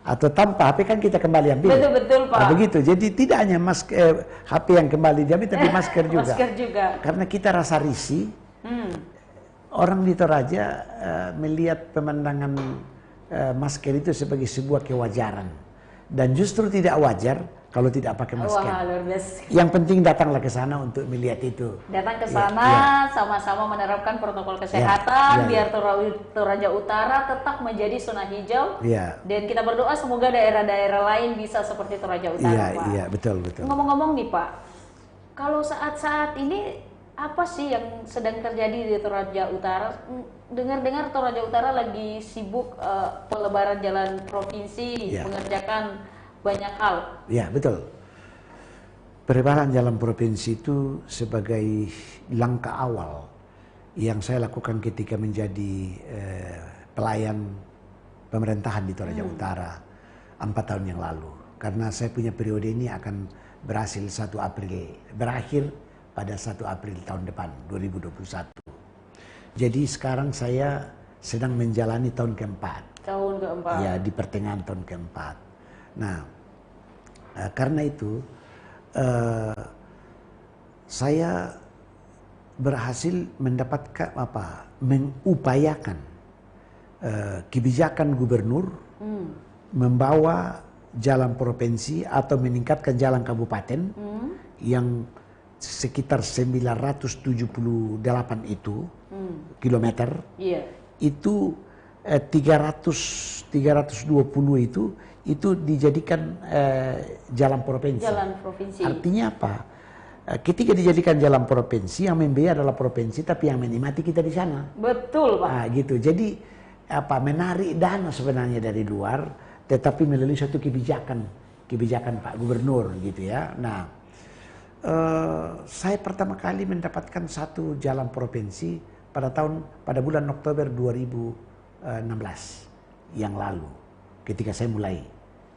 B: atau tanpa HP kan kita kembali ambil.
A: Betul Pak.
B: Nah, begitu. Jadi tidak hanya HP yang kembali diambil, tapi masker juga.
A: Masker juga.
B: Karena kita rasa risih. Orang di Toraja melihat pemandangan masker itu sebagai sebuah kewajaran. Dan justru tidak wajar kalau tidak pakai masker.
A: Wah, luar biasa.
B: Yang penting datanglah ke sana untuk melihat itu.
A: Datang ke sana, sama-sama menerapkan protokol kesehatan, biar Toraja Utara tetap menjadi zona hijau. Dan kita berdoa semoga daerah-daerah lain bisa seperti Toraja Utara, Pak.
B: Iya, betul.
A: Ngomong-ngomong nih Pak, kalau saat-saat ini apa sih yang sedang terjadi di Toraja Utara? Dengar-dengar Toraja Utara lagi sibuk pelebaran jalan provinsi, mengerjakan banyak hal. Ya, betul.
B: Pelebaran jalan provinsi itu sebagai langkah awal yang saya lakukan ketika menjadi pelayan pemerintahan di Toraja Utara 4 tahun yang lalu. Karena saya punya periode ini akan berakhir 1 pada 1 April tahun depan, 2021. Jadi sekarang saya sedang menjalani tahun keempat.
A: Tahun keempat.
B: Ya, di pertengahan tahun keempat. Nah, karena itu saya berhasil mendapatkan mengupayakan kebijakan gubernur membawa jalan provinsi atau meningkatkan jalan kabupaten yang sekitar 978 itu kilometer, itu 320 itu dijadikan jalan provinsi. Artinya apa? Ketika dijadikan jalan provinsi, yang membiayai adalah provinsi, tapi yang menikmati kita di sana.
A: Betul Pak.
B: Nah, gitu. Jadi menarik dana sebenarnya dari luar, tetapi melalui satu kebijakan Pak Gubernur gitu ya. Nah. Saya pertama kali mendapatkan satu jalan provinsi pada bulan Oktober 2016 yang lalu ketika saya mulai,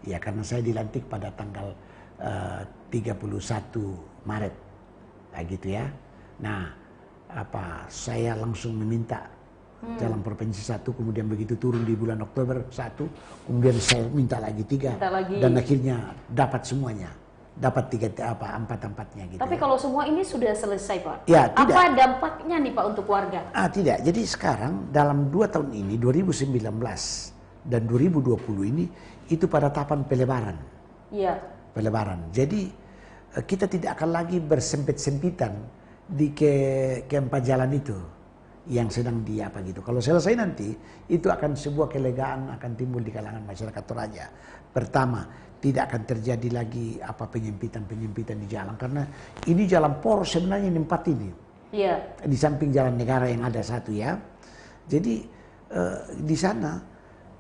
B: ya karena saya dilantik pada tanggal 31 Maret, gitu ya. Nah, saya langsung meminta jalan provinsi 1, kemudian begitu turun di bulan Oktober 1, kemudian saya minta lagi 3, dan akhirnya dapat semuanya. Dapat 4-4-nya gitu.
A: Tapi kalau semua ini sudah selesai Pak,
B: ya, tidak.
A: Apa dampaknya nih Pak untuk warga?
B: Tidak, jadi sekarang dalam 2 tahun ini, 2019 dan 2020 ini, itu pada tahapan pelebaran.
A: Iya.
B: Pelebaran. Jadi kita tidak akan lagi bersempit-sempitan di keempat jalan itu yang sedang gitu. Kalau selesai nanti, itu akan sebuah kelegaan akan timbul di kalangan masyarakat Toraja. Pertama, tidak akan terjadi lagi penyempitan di jalan, karena ini jalan poros sebenarnya ini 4 ini. Iya. Di samping jalan negara yang ada 1 ya. Jadi di sana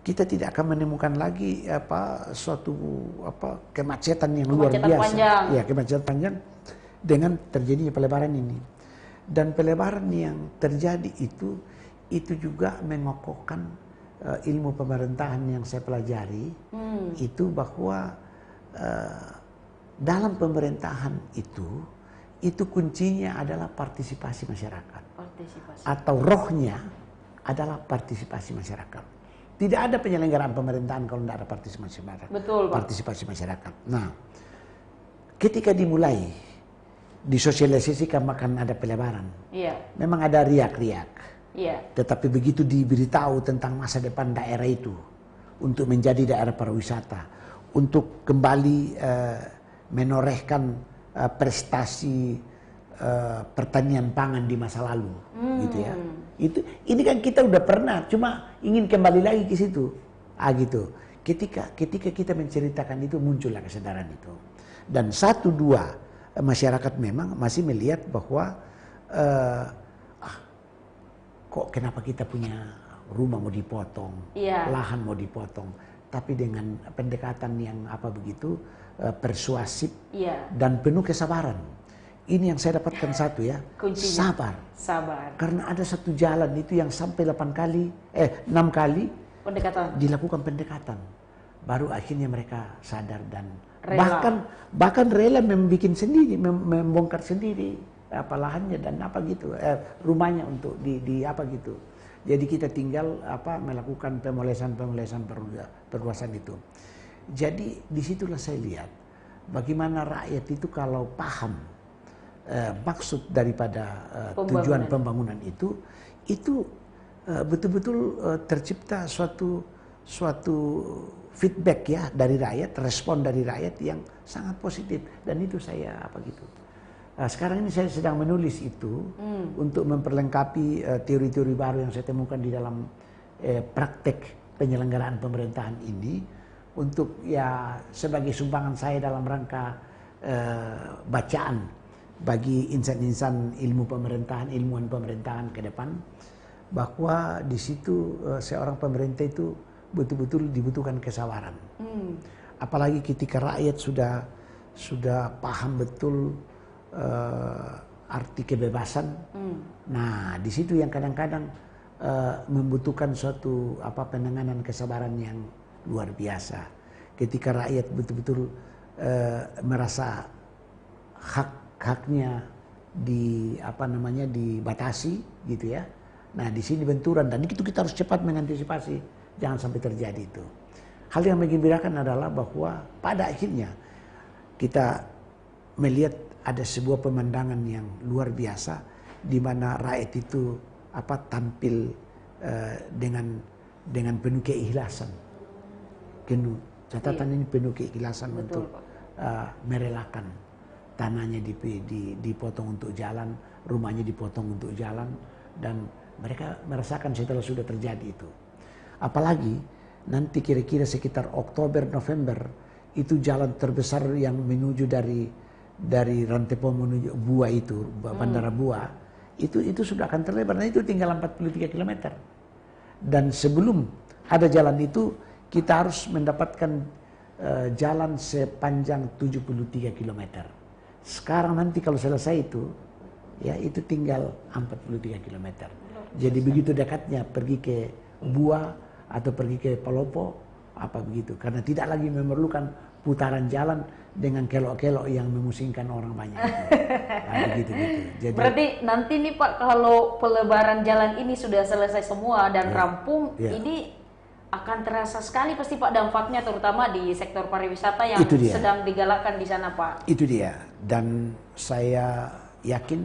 B: kita tidak akan menemukan lagi suatu kemacetan yang luar biasa.
A: Panjang.
B: Ya, kemacetan panjang dengan terjadinya pelebaran ini. Dan pelebaran yang terjadi itu juga mengokohkan ilmu pemerintahan yang saya pelajari, itu bahwa dalam pemerintahan itu kuncinya adalah partisipasi masyarakat. Atau rohnya adalah partisipasi masyarakat. Tidak ada penyelenggaraan pemerintahan kalau tidak ada partisipasi masyarakat.
A: Betul, Pak.
B: Partisipasi masyarakat. Nah, ketika dimulai disosialisasikan akan ada pelebaran, memang ada riak-riak. Tetapi begitu diberitahu tentang masa depan daerah itu untuk menjadi daerah pariwisata, untuk kembali menorehkan prestasi pertanian pangan di masa lalu, gitu ya. Ini kan kita udah pernah, cuma ingin kembali lagi ke situ, gitu. Ketika kita menceritakan itu muncullah kesadaran itu, dan satu dua masyarakat memang masih melihat bahwa kok kenapa kita punya rumah mau dipotong, lahan mau dipotong, tapi dengan pendekatan yang begitu persuasif dan penuh kesabaran. Ini yang saya dapatkan satu ya, kuncinya. Sabar. Karena ada satu jalan itu yang sampai 6 kali dilakukan pendekatan, baru akhirnya mereka sadar dan rela. bahkan rela membuat sendiri, membongkar sendiri lahannya dan rumahnya untuk di gitu. Jadi kita tinggal melakukan pemolesan perluasan itu. Jadi disitulah saya lihat bagaimana rakyat itu kalau paham maksud daripada tujuan pembangunan itu betul-betul tercipta suatu feedback ya dari rakyat, respon dari rakyat yang sangat positif, dan itu saya gitu. Sekarang ini saya sedang menulis itu untuk memperlengkapi teori-teori baru yang saya temukan di dalam praktek penyelenggaraan pemerintahan ini, untuk ya sebagai sumbangan saya dalam rangka bacaan bagi insan-insan ilmu pemerintahan, ilmuwan pemerintahan ke depan, bahwa di situ seorang pemerintah itu betul-betul dibutuhkan kesabaran. Apalagi ketika rakyat sudah paham betul arti kebebasan. Nah, di situ yang kadang-kadang membutuhkan suatu penanganan kesabaran yang luar biasa. Ketika rakyat betul-betul merasa haknya dibatasi gitu ya. Nah, di sini benturan, dan itu kita harus cepat mengantisipasi, jangan sampai terjadi itu. Hal yang menggembirakan adalah bahwa pada akhirnya kita melihat ada sebuah pemandangan yang luar biasa di mana rakyat itu tampil dengan penuh keikhlasan. Catatan ini penuh keikhlasan. Betul, untuk merelakan tanahnya dipotong untuk jalan, rumahnya dipotong untuk jalan, dan mereka merasakan setelah sudah terjadi itu. Apalagi nanti kira-kira sekitar Oktober November itu jalan terbesar yang menuju dari Rantepo menuju Bua itu, Bandara Bua itu sudah akan terlebar. Nah, itu tinggal 43 km. Dan sebelum ada jalan itu kita harus mendapatkan jalan sepanjang 73 km. Sekarang nanti kalau selesai itu, ya itu tinggal 43 km. Jadi begitu dekatnya pergi ke Bua atau pergi ke Palopo, begitu. Karena tidak lagi memerlukan putaran jalan dengan kelok-kelok yang memusingkan orang banyak. Begitu. Jadi,
A: berarti nanti nih Pak, kalau pelebaran jalan ini sudah selesai semua dan rampung, ini akan terasa sekali pasti Pak dampaknya, terutama di sektor pariwisata yang sedang digalakkan di sana Pak. Itu
B: dia. Dan saya yakin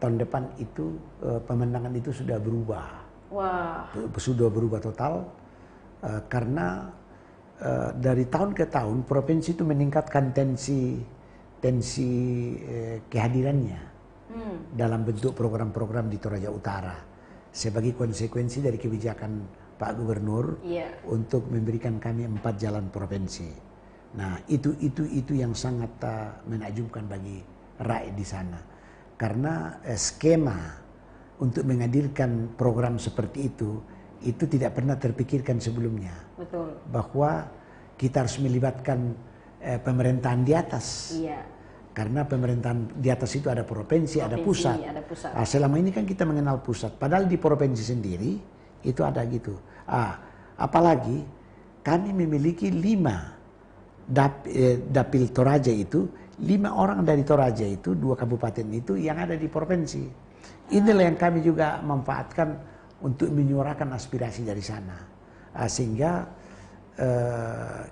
B: tahun depan itu pemandangan itu sudah berubah.
A: Wah.
B: Sudah berubah total karena dari tahun ke tahun provinsi itu meningkatkan tensi kehadirannya dalam bentuk program-program di Toraja Utara sebagai konsekuensi dari kebijakan Pak Gubernur untuk memberikan kami 4 jalan provinsi. Nah, itu yang sangat menakjubkan bagi rakyat di sana. Karena skema untuk menghadirkan program seperti itu tidak pernah terpikirkan sebelumnya. Betul. Bahwa kita harus melibatkan pemerintahan di atas. Iya. Karena pemerintahan di atas itu ada provinsi, ada pusat. Nah, selama ini kan kita mengenal pusat. Padahal di provinsi sendiri itu ada gitu. Apalagi kami memiliki 5 dapil Toraja itu, 5 orang dari Toraja itu, 2 kabupaten itu yang ada di provinsi. Inilah yang kami juga manfaatkan untuk menyuarakan aspirasi dari sana. Sehingga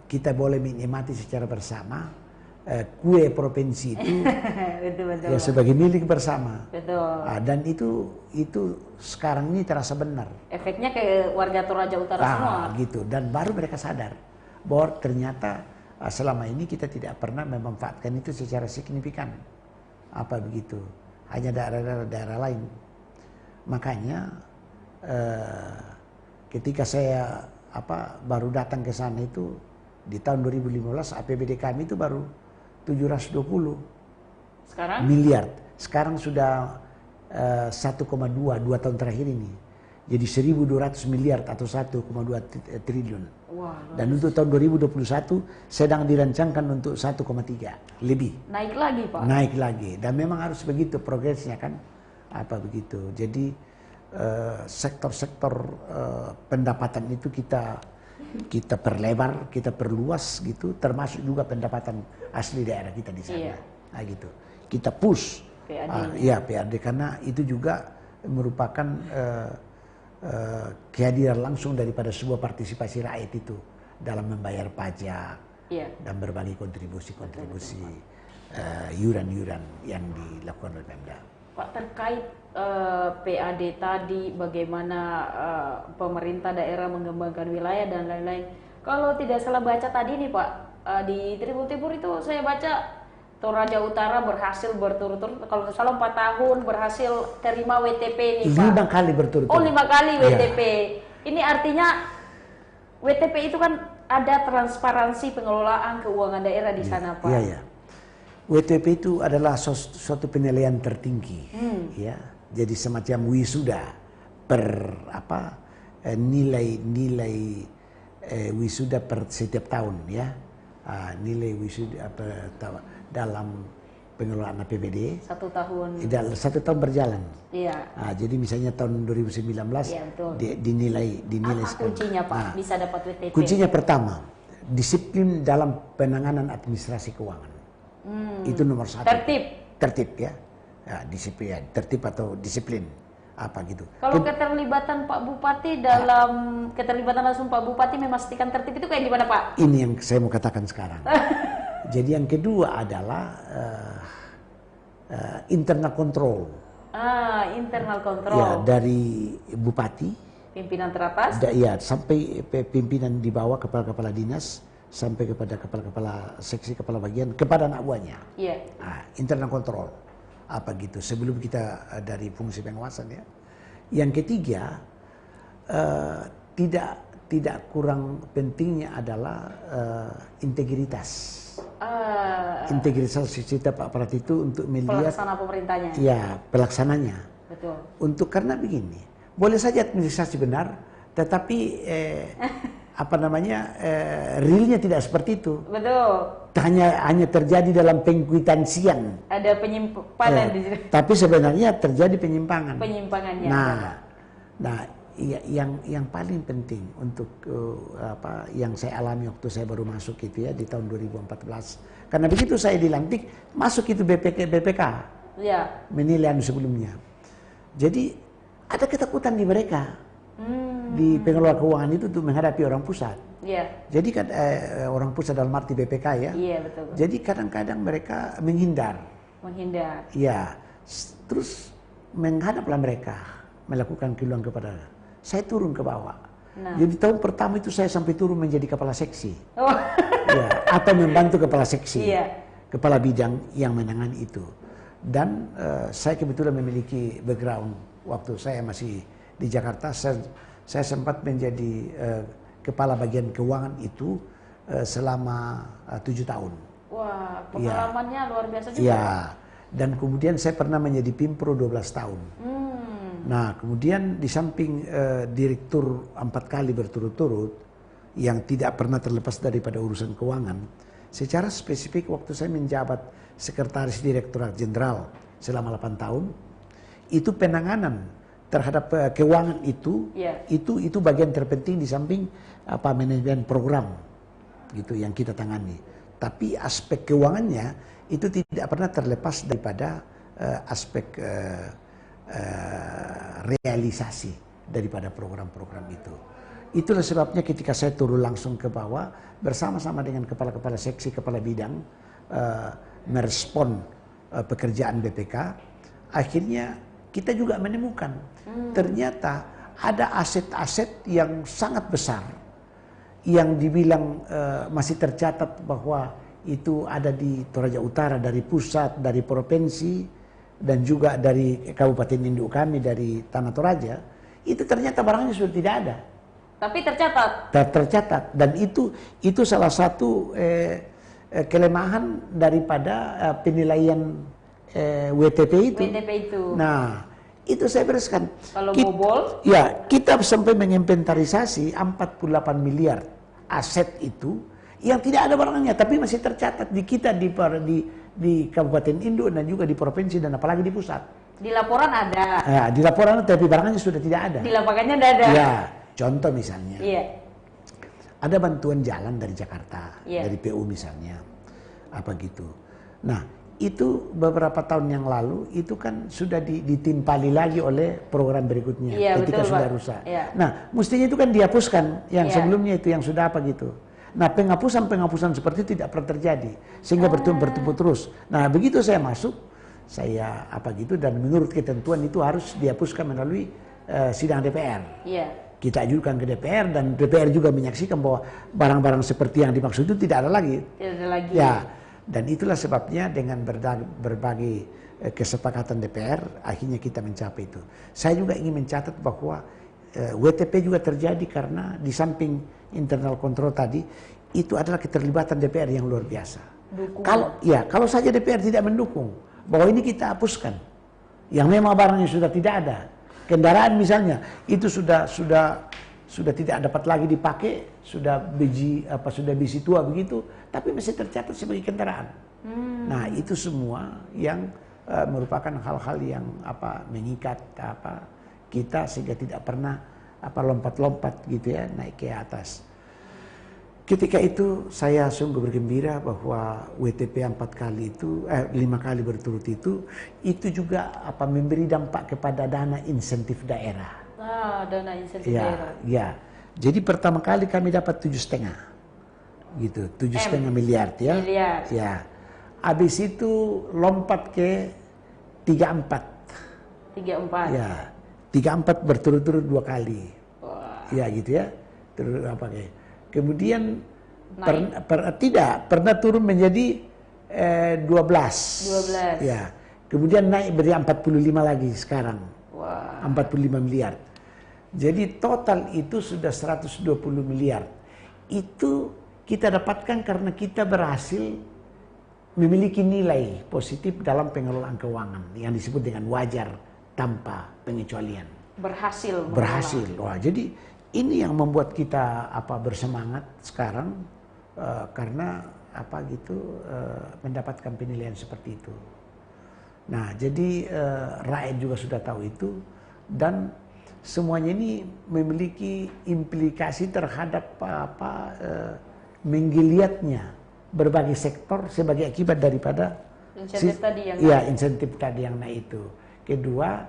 B: kita boleh menikmati secara bersama kue provinsi itu betul. Ya sebagai milik bersama. Betul. Dan itu sekarang ini terasa benar.
A: Efeknya ke warga Toraja Utara semua.
B: Gitu. Dan baru mereka sadar bahwa ternyata selama ini kita tidak pernah memanfaatkan itu secara signifikan. Apa begitu? Hanya daerah lain. Makanya ketika saya baru datang ke sana itu di tahun 2015 APBD kami itu baru 720 miliar. Sekarang sudah 1,2 tahun terakhir ini. Jadi 1.200 miliar atau 1,2 triliun.
A: Wah,
B: dan untuk tahun 2021 sedang dirancangkan untuk 1,3 lebih.
A: Naik lagi, Pak.
B: Naik lagi. Dan memang harus begitu progresnya kan. Apa begitu. Jadi sektor-sektor pendapatan itu kita perlebar, kita perluas gitu, termasuk juga pendapatan asli daerah kita di sana.
A: Iya.
B: Nah, gitu. Kita push
A: PAD.
B: Ya PAD karena itu juga merupakan kehadiran langsung daripada sebuah partisipasi rakyat itu dalam membayar pajak dan berbagai kontribusi yuran-yuran yang dilakukan oleh Pemda.
A: Pak, terkait PAD tadi, bagaimana pemerintah daerah mengembangkan wilayah dan lain-lain. Kalau tidak salah baca tadi nih Pak, di Tribun Timur itu saya baca Toraja Utara berhasil berturut-turut, kalau tidak salah 4 tahun berhasil terima WTP nih Pak.
B: 5 kali berturut-turut.
A: Oh, 5 kali WTP.
B: Ya.
A: Ini artinya WTP itu kan ada transparansi pengelolaan keuangan daerah di sana Pak.
B: Iya, iya. WTP itu adalah suatu penilaian tertinggi, ya. Jadi semacam wisuda per nilai wisuda per setiap tahun, ya. Nilai wisuda dalam pengelolaan APBD.
A: 1 tahun.
B: 1 tahun berjalan.
A: Iya.
B: Jadi misalnya tahun 2019
A: ya,
B: dinilai
A: apa kuncinya Pak bisa dapat WTP?
B: Kuncinya pertama, disiplin dalam penanganan administrasi keuangan. Itu nomor 1. Tertib ya, disiplin ya, tertib atau disiplin apa gitu.
A: Kalau keterlibatan Pak Bupati dalam keterlibatan langsung Pak Bupati memastikan tertib itu kayak gimana Pak?
B: Ini yang saya mau katakan sekarang. Jadi yang kedua adalah internal control.
A: Internal control.
B: Ya, dari Bupati,
A: pimpinan teratas.
B: Ya, sampai pimpinan di bawah, kepala-kepala dinas, sampai kepada kepala-kepala seksi, kepala bagian, kepada anak buahnya.
A: Iya.
B: Internal control. Apa gitu, sebelum kita dari fungsi pengawasan ya. Yang ketiga, tidak kurang pentingnya adalah integritas. Integritas setiap aparat itu untuk melihat
A: pelaksana pemerintahnya.
B: Ya, pelaksananya.
A: Betul.
B: Untuk karena begini, boleh saja administrasi benar, tetapi realnya tidak seperti itu.
A: Betul.
B: Hanya terjadi dalam pengkwitansian.
A: Ada penyimpanan di sini.
B: Tapi sebenarnya terjadi penyimpangan.
A: Penyimpangannya.
B: Nah, yang paling penting untuk yang saya alami waktu saya baru masuk itu ya di tahun 2014. Karena begitu saya dilantik, masuk itu BPK.
A: Ya.
B: Menilai sebelumnya. Jadi ada ketakutan di mereka. Di pengelola keuangan itu untuk menghadapi orang pusat.
A: Iya.
B: Jadi kan orang pusat dalam arti BPK ya.
A: Iya, betul.
B: Jadi kadang-kadang mereka menghindar. Ya, terus menghadaplah mereka melakukan keluhan kepada saya, turun ke bawah. Jadi tahun pertama itu saya sampai turun menjadi kepala seksi. Ya, atau membantu kepala seksi. Kepala bidang yang menangani itu. Dan saya kebetulan memiliki background waktu saya masih di Jakarta, saya sempat menjadi kepala bagian keuangan itu selama 7 tahun.
A: Wah, pengalamannya luar biasa juga.
B: Ya, dan kemudian saya pernah menjadi Pimpro 12 tahun. Nah, kemudian di samping direktur 4 kali berturut-turut yang tidak pernah terlepas daripada urusan keuangan, secara spesifik waktu saya menjabat Sekretaris Direktorat Jenderal selama 8 tahun, itu penanganan terhadap keuangan itu bagian terpenting di samping manajemen program gitu yang kita tangani. Tapi aspek keuangannya itu tidak pernah terlepas daripada aspek realisasi daripada program-program itu. Itulah sebabnya ketika saya turun langsung ke bawah bersama-sama dengan kepala-kepala seksi, kepala bidang merespon pekerjaan BPK, akhirnya kita juga menemukan ternyata ada aset-aset yang sangat besar yang dibilang masih tercatat bahwa itu ada di Toraja Utara dari pusat, dari provinsi, dan juga dari kabupaten induk kami dari Tanah Toraja, itu ternyata barangnya sudah tidak ada.
A: Tapi tercatat.
B: Tercatat, dan itu salah satu kelemahan daripada penilaian WTP itu.
A: WTP itu.
B: Nah, itu saya bereskan.
A: Kalau bobol?
B: Ya, kita sampai menginventarisasi 48 miliar aset itu yang tidak ada barangnya, tapi masih tercatat di kita di Kabupaten Induk dan juga di provinsi dan apalagi di pusat.
A: Di laporan ada.
B: Ya, di laporan tapi barangnya sudah tidak ada.
A: Di lapangannya tidak ada.
B: Ya, contoh misalnya.
A: Iya.
B: Ada bantuan jalan dari Jakarta,
A: Iya.
B: dari PU misalnya, apa gitu. Nah, itu beberapa tahun yang lalu itu kan sudah ditimpali lagi oleh program berikutnya
A: Iya,
B: ketika
A: betul,
B: sudah
A: Pak.
B: rusak.
A: Iya.
B: Nah, mestinya itu kan dihapuskan yang
A: Iya.
B: sebelumnya itu yang sudah apa gitu. Nah, penghapusan seperti itu tidak pernah terjadi sehingga bertumpu terus. Nah, begitu saya masuk, saya apa gitu, dan menurut ketentuan itu harus dihapuskan melalui sidang DPR.
A: Iya.
B: Kita ajukan ke DPR dan DPR juga menyaksikan bahwa barang-barang seperti yang dimaksud itu tidak ada lagi.
A: Tidak ada lagi.
B: Ya, dan itulah sebabnya dengan berbagai kesepakatan DPR akhirnya kita mencapai itu. Saya juga ingin mencatat bahwa WTP juga terjadi karena di samping internal control tadi itu adalah keterlibatan DPR yang luar biasa. Kalau saja DPR tidak mendukung bahwa ini kita hapuskan, yang memang barangnya sudah tidak ada, kendaraan misalnya itu sudah tidak dapat lagi dipakai, sudah biji tua begitu, tapi masih tercatat sebagai kendaraan. Nah, itu semua yang merupakan hal-hal yang mengikat kita sehingga tidak pernah lompat-lompat gitu ya, naik ke atas. Ketika itu saya sungguh bergembira bahwa WTP 5 kali berturut itu juga memberi dampak kepada dana insentif daerah.
A: Dana insentif daerah.
B: Ya. Jadi pertama kali kami dapat 7,5 gitu, 7,5 miliar ya. Ya. Habis itu lompat ke 34. Ya. 34 berturut-turut 2 kali.
A: Wah.
B: Ya gitu ya. Kemudian pernah turun menjadi 12. Ya. Kemudian naik menjadi 45 lagi sekarang.
A: Wah.
B: 45 miliar. Jadi total itu sudah 120 miliar. Itu kita dapatkan karena kita berhasil memiliki nilai positif dalam pengelolaan keuangan yang disebut dengan wajar tanpa pengecualian. Berhasil. Wah, jadi ini yang membuat kita bersemangat sekarang karena mendapatkan penilaian seperti itu. Nah, jadi rakyat juga sudah tahu itu dan semuanya ini memiliki implikasi terhadap menggeliatnya berbagai sektor sebagai akibat daripada insentif tadi yang naik itu. Kedua,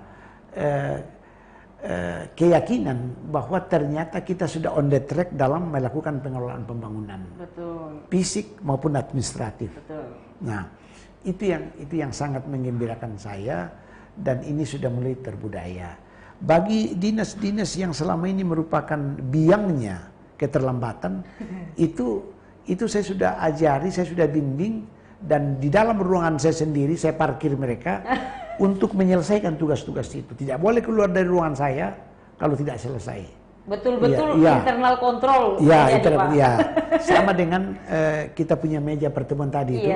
B: keyakinan bahwa ternyata kita sudah on the track dalam melakukan pengelolaan pembangunan.
A: Betul.
B: Fisik maupun administratif.
A: Betul.
B: Nah, itu yang sangat menggembirakan saya dan ini sudah mulai terbudaya. Bagi dinas-dinas yang selama ini merupakan biangnya keterlambatan, itu saya sudah ajari, saya sudah bimbing, dan di dalam ruangan saya sendiri saya parkir mereka untuk menyelesaikan tugas-tugas itu. Tidak boleh keluar dari ruangan saya kalau tidak selesai.
A: Betul-betul internal kontrol.
B: Ya, sama dengan kita punya meja pertemuan tadi itu,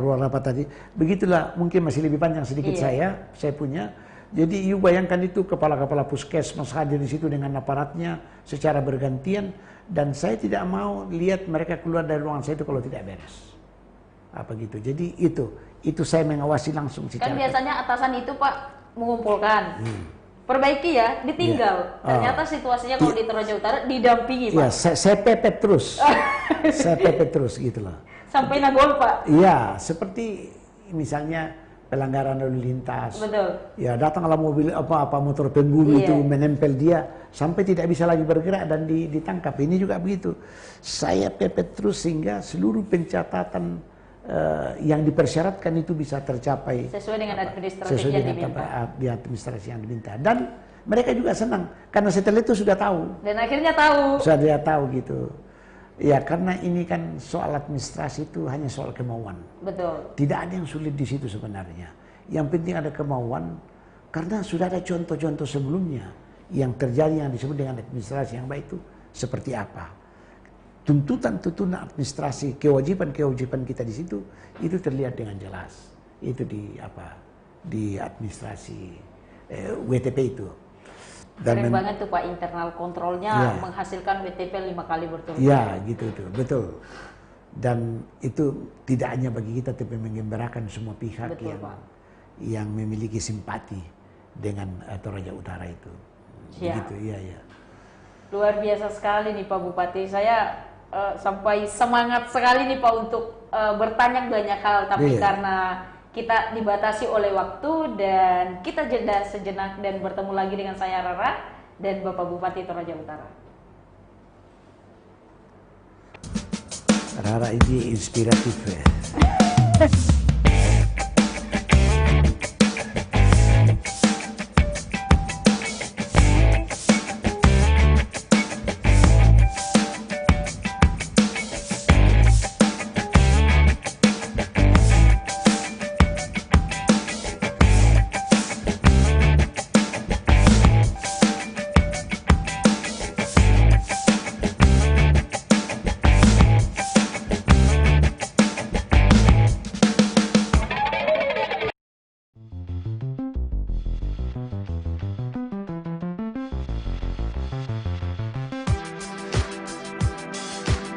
B: ruang rapat tadi. Begitulah, mungkin masih lebih panjang sedikit saya punya. Jadi you bayangkan itu kepala-kepala puskesmas hadir di situ dengan aparatnya secara bergantian, dan saya tidak mau lihat mereka keluar dari ruangan saya itu kalau tidak beres. Gitu. Jadi itu saya mengawasi langsung.
A: Kan biasanya atasan itu Pak mengumpulkan, perbaiki ya, ditinggal. Ternyata situasinya kalau di Toraja Utara didampingi Pak.
B: Ya, saya pepet terus, saya pepet terus gitu loh.
A: Sampai nagol Pak.
B: Iya, seperti misalnya pelanggaran lalu lintas.
A: Betul.
B: Ya, datanglah mobil motor pemburu itu menempel dia sampai tidak bisa lagi bergerak dan ditangkap. Ini juga begitu. Saya pepet terus sehingga seluruh pencatatan yang dipersyaratkan itu bisa tercapai
A: sesuai dengan administrasi yang diminta.
B: Administrasi yang diminta. Dan mereka juga senang karena setelah itu sudah tahu.
A: Dan akhirnya tahu.
B: Sudah tahu gitu. Ya, karena ini kan soal administrasi itu hanya soal kemauan.
A: Betul.
B: Tidak ada yang sulit di situ sebenarnya. Yang penting ada kemauan, karena sudah ada contoh-contoh sebelumnya yang terjadi yang disebut dengan administrasi yang baik itu seperti apa. Tuntutan-tuntutan administrasi, kewajiban-kewajiban kita di situ itu terlihat dengan jelas. Itu di administrasi WTP itu.
A: Keren banget tuh Pak, internal kontrolnya menghasilkan WTP 5 kali berturut-turut.
B: Ya, gitu tuh, betul. Dan itu tidak hanya bagi kita, tapi mengembirakan semua pihak
A: Betul,
B: yang memiliki simpati dengan Toraja Utara itu.
A: Siap.
B: Gitu, iya.
A: Luar biasa sekali nih Pak Bupati. Saya sampai semangat sekali nih Pak untuk bertanya banyak hal, tapi karena kita dibatasi oleh waktu dan kita jeda sejenak dan bertemu lagi dengan saya Rara dan Bapak Bupati Toraja Utara.
B: Rara ini inspiratif ya.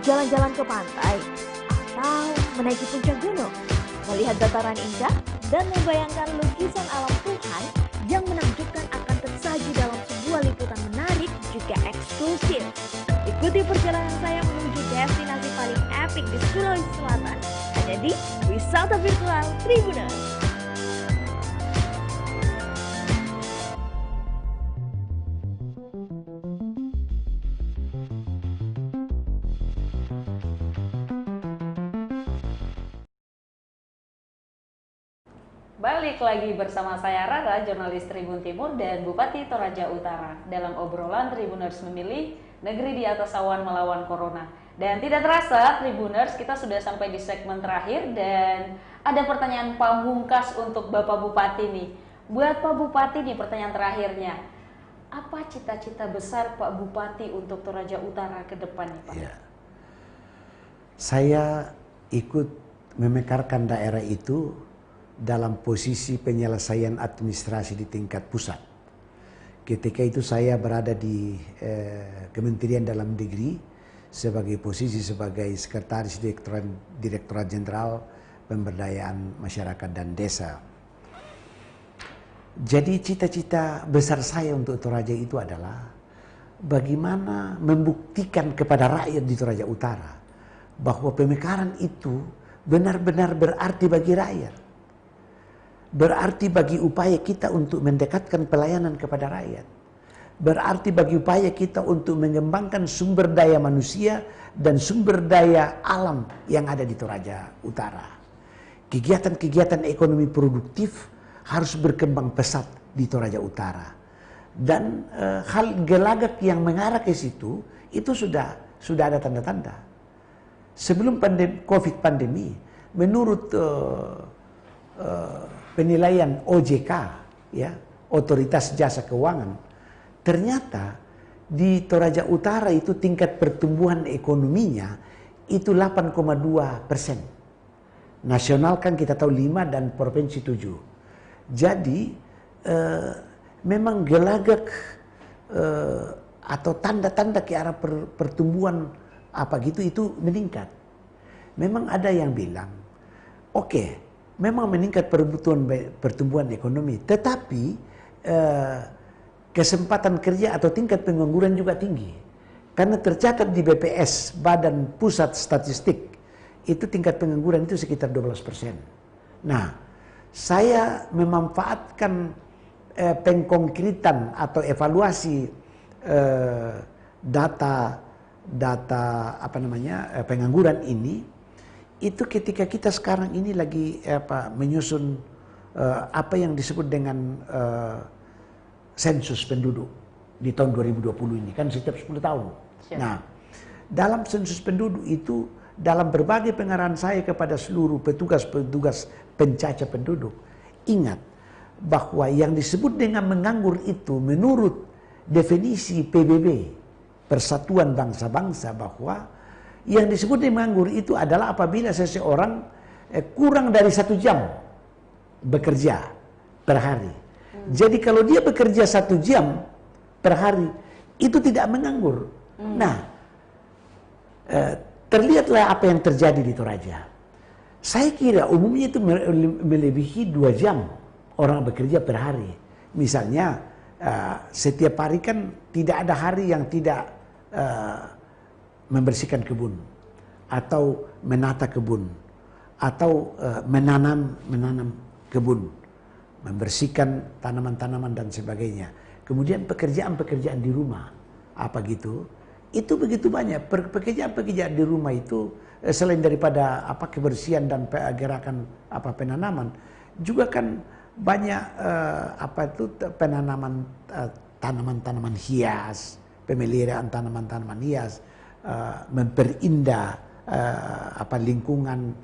C: Jalan-jalan ke pantai, atau menaiki puncak gunung, melihat dataran indah, dan membayangkan lukisan alam Tuhan yang menakjubkan akan tersaji dalam sebuah liputan menarik juga eksklusif. Ikuti perjalanan saya menuju destinasi paling epik di Sulawesi Selatan, hanya di Wisata Virtual Tribuners.
A: Balik lagi bersama saya Rara, jurnalis Tribun Timur dan Bupati Toraja Utara dalam obrolan Tribuners memilih negeri di atas awan melawan Corona. Dan tidak terasa Tribuners, kita sudah sampai di segmen terakhir dan ada pertanyaan pamungkas untuk Bapak Bupati nih. Buat Pak Bupati nih pertanyaan terakhirnya. Apa cita-cita besar Pak Bupati untuk Toraja Utara ke depan nih Pak?
B: Ya. Saya ikut memekarkan daerah itu dalam posisi penyelesaian administrasi di tingkat pusat. Ketika itu saya berada di Kementerian Dalam Negeri sebagai Sekretaris Direktorat Jenderal Pemberdayaan Masyarakat dan Desa. Jadi cita-cita besar saya untuk Toraja itu adalah bagaimana membuktikan kepada rakyat di Toraja Utara bahwa pemekaran itu benar-benar berarti bagi rakyat. Berarti bagi upaya kita untuk mendekatkan pelayanan kepada rakyat. Berarti bagi upaya kita untuk mengembangkan sumber daya manusia dan sumber daya alam yang ada di Toraja Utara. Kegiatan-kegiatan ekonomi produktif harus berkembang pesat di Toraja Utara. Dan hal gelagak yang mengarah ke situ itu sudah ada tanda-tanda. Sebelum COVID pandemi, menurut penilaian OJK, ya, Otoritas Jasa Keuangan, ternyata di Toraja Utara itu tingkat pertumbuhan ekonominya itu 8,2%. Nasional kan kita tahu 5 dan provinsi 7. Jadi memang gelagak atau tanda-tanda ke arah pertumbuhan apa gitu itu meningkat. Memang ada yang bilang, oke, memang meningkat pertumbuhan ekonomi, tetapi kesempatan kerja atau tingkat pengangguran juga tinggi. Karena tercatat di BPS, Badan Pusat Statistik, itu tingkat pengangguran itu sekitar 12%. Nah, saya memanfaatkan pengkonkretan atau evaluasi data pengangguran ini. Itu ketika kita sekarang ini lagi menyusun apa yang disebut dengan sensus penduduk di tahun 2020 ini kan setiap 10 tahun.
A: Siap.
B: Nah, dalam sensus penduduk itu, dalam berbagai pengarahan saya kepada seluruh petugas-petugas pencacah penduduk, ingat bahwa yang disebut dengan menganggur itu menurut definisi PBB, Persatuan Bangsa-Bangsa, bahwa yang disebut dengan menganggur itu adalah apabila seseorang kurang dari 1 jam bekerja per hari. Jadi kalau dia bekerja 1 jam per hari, itu tidak menganggur. Nah, terlihatlah apa yang terjadi di Toraja. Saya kira umumnya itu melebihi 2 jam orang bekerja per hari. Misalnya, setiap hari kan tidak ada hari yang tidak membersihkan kebun, atau menata kebun, atau menanam kebun, membersihkan tanaman-tanaman dan sebagainya. Kemudian pekerjaan-pekerjaan di rumah, apa gitu, itu begitu banyak. Pekerjaan-pekerjaan di rumah itu selain daripada kebersihan dan gerakan penanaman, juga kan banyak penanaman tanaman-tanaman hias, pemeliharaan tanaman-tanaman hias, memperindah lingkungan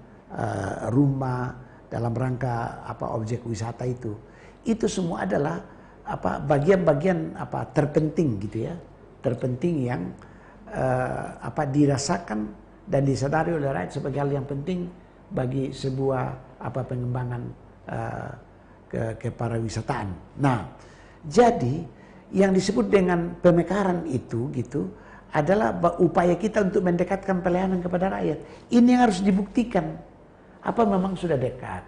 B: rumah dalam rangka objek wisata itu. Itu semua adalah bagian-bagian terpenting gitu ya, terpenting yang dirasakan dan disadari oleh rakyat sebagai hal yang penting bagi sebuah pengembangan kepariwisataan. Nah, jadi yang disebut dengan pemekaran itu gitu adalah upaya kita untuk mendekatkan pelayanan kepada rakyat. Ini yang harus dibuktikan. Apa memang sudah dekat?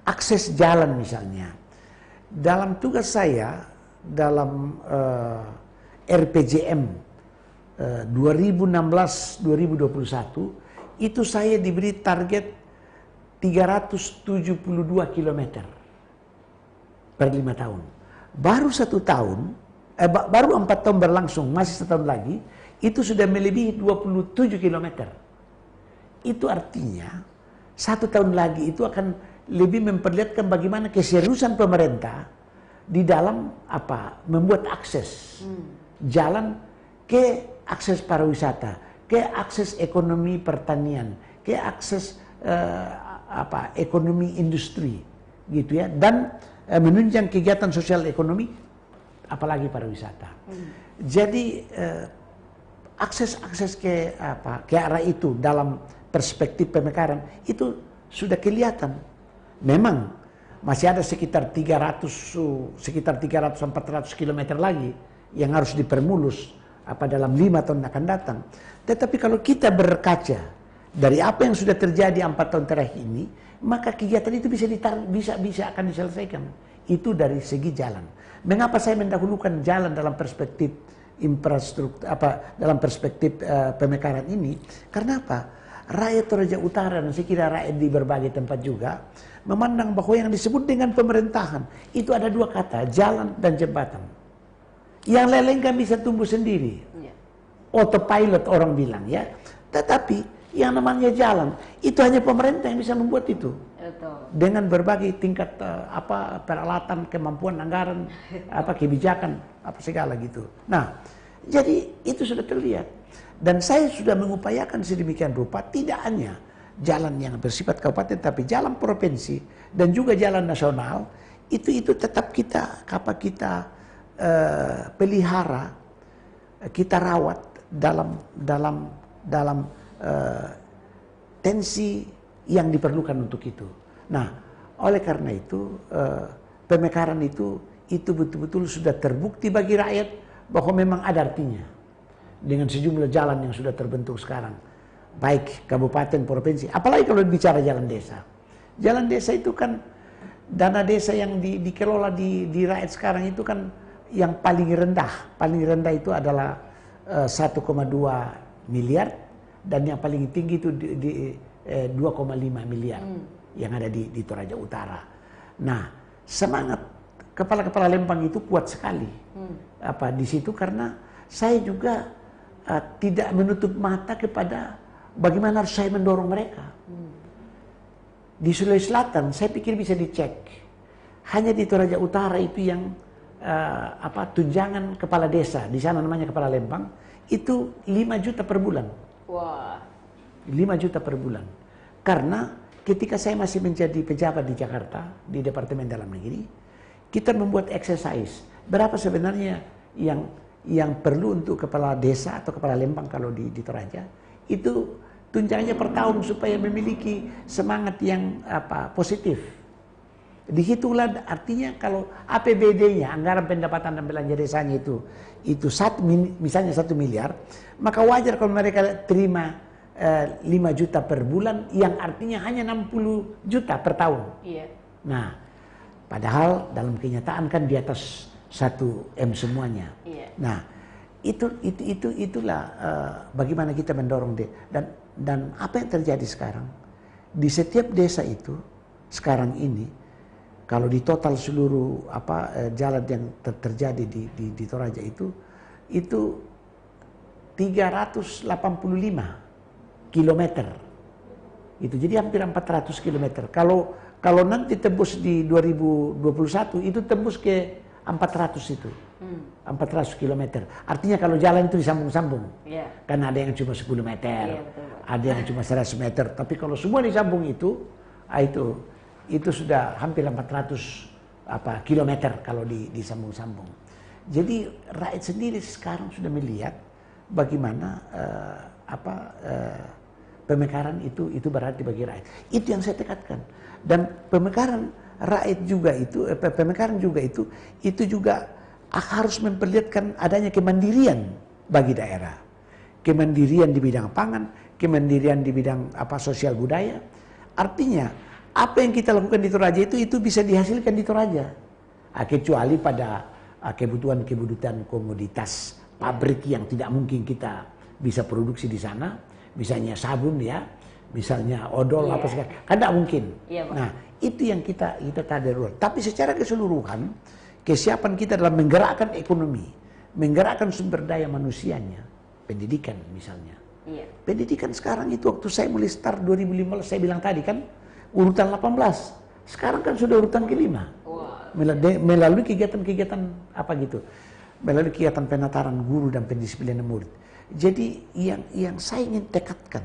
B: Akses jalan misalnya. Dalam tugas saya dalam RPJM 2016-2021 itu saya diberi target 372 km per 5 tahun. Baru 1 tahun, baru 4 tahun berlangsung, masih 1 tahun lagi, itu sudah melebihi 27 km. Itu artinya 1 tahun lagi itu akan lebih memperlihatkan bagaimana keseriusan pemerintah di dalam membuat akses jalan ke akses pariwisata, ke akses ekonomi pertanian, ke akses ekonomi industri, gitu ya, dan menunjang kegiatan sosial ekonomi, apalagi pariwisata. Jadi akses ke arah itu dalam perspektif pemekaran itu sudah kelihatan. Memang masih ada sekitar 300-400 km lagi yang harus dipermulus dalam 5 tahun akan datang. Tetapi kalau kita berkaca dari apa yang sudah terjadi 4 tahun terakhir ini, maka kegiatan itu bisa akan diselesaikan. Itu dari segi jalan. Mengapa saya mendahulukan jalan dalam perspektif infrastruktur, dalam perspektif pemekaran ini? Karena apa? Rakyat Toraja Utara dan saya kira rakyat di berbagai tempat juga memandang bahwa yang disebut dengan pemerintahan itu ada 2 kata, jalan dan jembatan. Yang lain kan bisa tumbuh sendiri. Autopilot orang bilang ya. Tetapi yang namanya jalan itu hanya pemerintah yang bisa membuat itu. Betul. Dengan berbagai tingkat peralatan, kemampuan anggaran, kebijakan, segala gitu. Nah, jadi itu sudah terlihat. Dan saya sudah mengupayakan sedemikian rupa tidak hanya jalan yang bersifat kabupaten, tapi jalan provinsi dan juga jalan nasional itu tetap kita pelihara, kita rawat dalam tensi yang diperlukan untuk itu. Nah, oleh karena itu pemekaran itu betul-betul sudah terbukti bagi rakyat bahwa memang ada artinya dengan sejumlah jalan yang sudah terbentuk sekarang, baik kabupaten, provinsi, apalagi kalau bicara jalan desa. Jalan desa itu kan dana desa yang dikelola di rakyat sekarang itu kan yang paling rendah itu adalah 1,2 miliar dan yang paling tinggi itu di 2,5 miliar yang ada di Toraja Utara. Nah, semangat kepala-kepala Lembang itu kuat sekali di situ karena saya juga tidak menutup mata kepada bagaimana harus saya mendorong mereka. Di Sulawesi Selatan saya pikir bisa dicek. Hanya di Toraja Utara itu yang tunjangan kepala desa, di sana namanya kepala Lembang, itu 5 juta per bulan.
A: Wah.
B: 5 juta per bulan. Karena ketika saya masih menjadi pejabat di Jakarta, di Departemen Dalam Negeri, kita membuat exercise. Berapa sebenarnya yang perlu untuk kepala desa atau kepala lembang kalau di Toraja, itu tunjangannya per tahun supaya memiliki semangat yang positif. Dihitunglah, artinya kalau APBD-nya, anggaran pendapatan dan belanja desanya itu misalnya 1 miliar, maka wajar kalau mereka terima 5 juta per bulan, yang artinya hanya 60 juta per tahun.
A: Iya.
B: Nah, padahal dalam kenyataan kan di atas 1 M semuanya.
A: Iya.
B: Nah, itulah bagaimana kita mendorong dia. Dan apa yang terjadi sekarang di setiap desa itu sekarang ini, kalau di total seluruh jalan yang terjadi di Toraja itu 385 kilometer. Itu jadi hampir 400 kilometer. Kalau nanti tembus di 2021 itu tembus ke 400 itu. 400 kilometer. Artinya kalau jalan itu disambung-sambung.
A: Yeah.
B: Kan ada yang cuma 10 meter,
A: Yeah, betul.
B: ada yang cuma 100 meter. Tapi kalau semua disambung itu sudah hampir 400 kilometer kalau disambung-sambung. Jadi rakyat sendiri sekarang sudah melihat bagaimana pemekaran itu berarti bagi rakyat. Itu yang saya tekankan. Dan pemekaran rakyat juga pemekaran juga itu juga harus memperlihatkan adanya kemandirian bagi daerah. Kemandirian di bidang pangan, kemandirian di bidang sosial budaya. Artinya apa yang kita lakukan di Toraja itu bisa dihasilkan di Toraja. Kecuali pada kebutuhan komoditas pabrik yang tidak mungkin kita bisa produksi di sana, misalnya sabun ya, misalnya odol apa segala, kan tidak mungkin. Nah, itu yang kita darurat. Tapi secara keseluruhan, kesiapan kita dalam menggerakkan ekonomi, menggerakkan sumber daya manusianya, pendidikan misalnya.
A: Iya.
B: Pendidikan sekarang itu waktu saya mulai start 2015, saya bilang tadi kan urutan 18. Sekarang kan sudah urutan ke-5.
A: Wow.
B: Melalui kegiatan-kegiatan melalui kegiatan penataran guru dan pendisiplinan murid. Jadi yang saya ingin tekadkan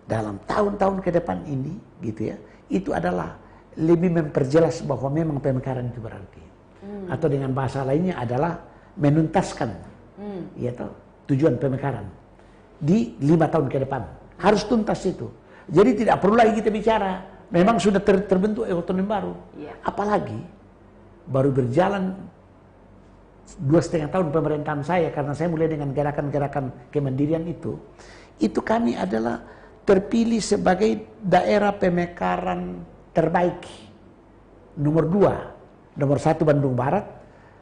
B: dalam tahun-tahun ke depan ini gitu ya, itu adalah lebih memperjelas bahwa memang pemekaran itu berarti. Atau dengan bahasa lainnya adalah menuntaskan tujuan pemekaran di 5 tahun ke depan. Harus tuntas itu. Jadi tidak perlu lagi kita bicara, memang sudah terbentuk otonomi baru. Apalagi baru berjalan 2,5 tahun pemerintahan saya, karena saya mulai dengan gerakan-gerakan kemandirian itu kami adalah terpilih sebagai daerah pemekaran terbaik nomor 2, nomor 1 Bandung Barat,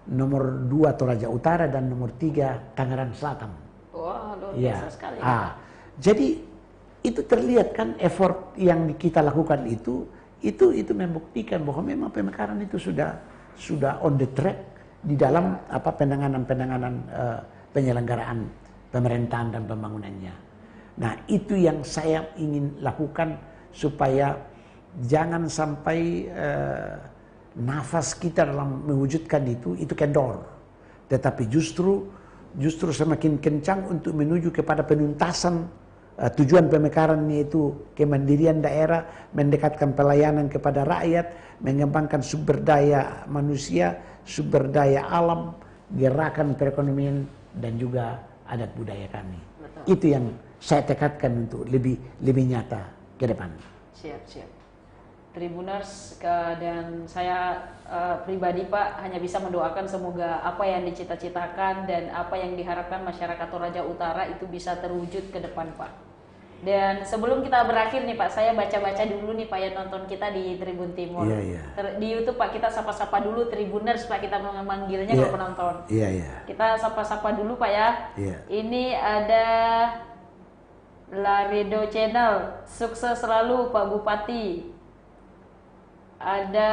B: nomor 2 Toraja Utara, dan nomor 3 Tangerang Selatan.
A: Wah, luar biasa sekali.
B: Jadi itu terlihat kan effort yang kita lakukan itu membuktikan bahwa memang pemekaran itu sudah on the track di dalam penanganan penyelenggaraan pemerintahan dan pembangunannya. Nah, itu yang saya ingin lakukan supaya jangan sampai nafas kita dalam mewujudkan itu kendor, tetapi justru semakin kencang untuk menuju kepada penuntasan tujuan pemekaran, yaitu kemandirian daerah, mendekatkan pelayanan kepada rakyat, mengembangkan sumber daya manusia, sumber daya alam, gerakan perekonomian, dan juga adat budaya kami.
A: Betul.
B: Itu yang saya tekadkan untuk lebih nyata ke depan.
A: Siap. Tribuners dan saya pribadi Pak hanya bisa mendoakan semoga apa yang dicita-citakan dan apa yang diharapkan masyarakat Toraja Utara itu bisa terwujud ke depan Pak. Dan sebelum kita berakhir nih Pak, saya baca-baca dulu nih Pak yang nonton kita di Tribun Timur. Di YouTube Pak, kita sapa-sapa dulu Tribuners Pak, kita memanggilnya kalau penonton. Kita sapa-sapa dulu Pak ya. Ini ada Laredo Channel, sukses selalu Pak Bupati. Ada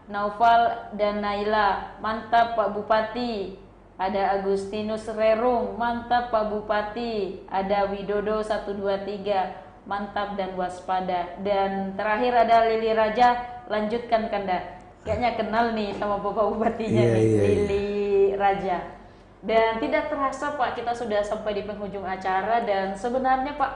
A: Naufal dan Naila, mantap Pak Bupati. Ada Agustinus Rerung, mantap Pak Bupati. Ada Widodo 123, mantap dan waspada. Dan terakhir ada Lili Raja, lanjutkan Kanda. Kayaknya kenal nih sama Bapak Bupatinya nih, Lili Raja. Dan tidak terasa Pak, kita sudah sampai di penghujung acara dan sebenarnya Pak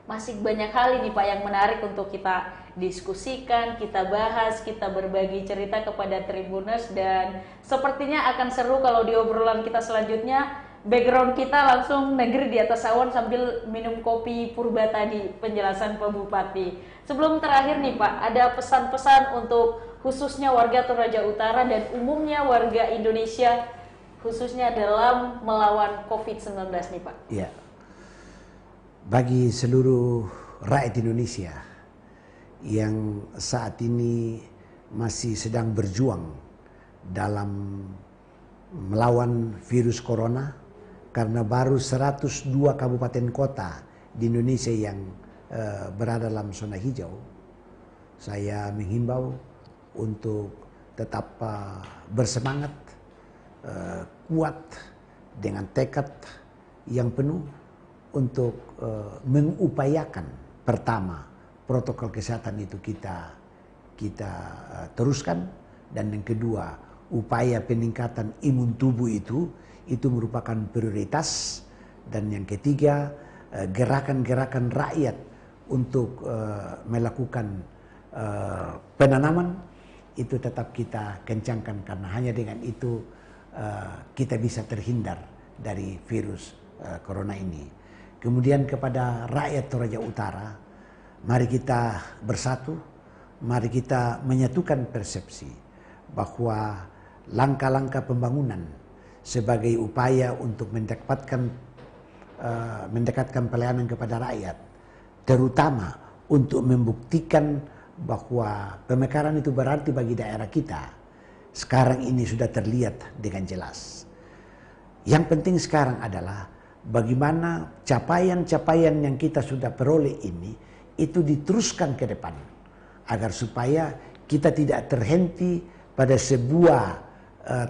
A: masih banyak hal ini Pak yang menarik untuk kita diskusikan, kita bahas, kita berbagi cerita kepada Tribuners dan sepertinya akan seru kalau di obrolan kita selanjutnya background kita langsung negeri di atas awan sambil minum kopi purba tadi, penjelasan Pak Bupati. Sebelum terakhir nih Pak, ada pesan-pesan untuk khususnya warga Toraja Utara dan umumnya warga Indonesia khususnya dalam melawan COVID-19 nih Pak.
B: Ya, bagi seluruh rakyat Indonesia yang saat ini masih sedang berjuang dalam melawan virus corona, karena baru 102 kabupaten kota di Indonesia yang berada dalam zona hijau, saya menghimbau untuk tetap bersemangat, kuat dengan tekad yang penuh untuk mengupayakan pertama protokol kesehatan itu kita teruskan, dan yang kedua upaya peningkatan imun tubuh itu merupakan prioritas, dan yang ketiga gerakan-gerakan rakyat untuk melakukan penanaman itu tetap kita kencangkan, karena hanya dengan itu kita bisa terhindar dari virus corona ini. Kemudian kepada rakyat Toraja Utara, mari kita bersatu, mari kita menyatukan persepsi bahwa langkah-langkah pembangunan sebagai upaya untuk mendekatkan pelayanan kepada rakyat, terutama untuk membuktikan bahwa pemekaran itu berarti bagi daerah kita, sekarang ini sudah terlihat dengan jelas. Yang penting sekarang adalah bagaimana capaian-capaian yang kita sudah peroleh ini itu diteruskan ke depan, agar supaya kita tidak terhenti pada sebuah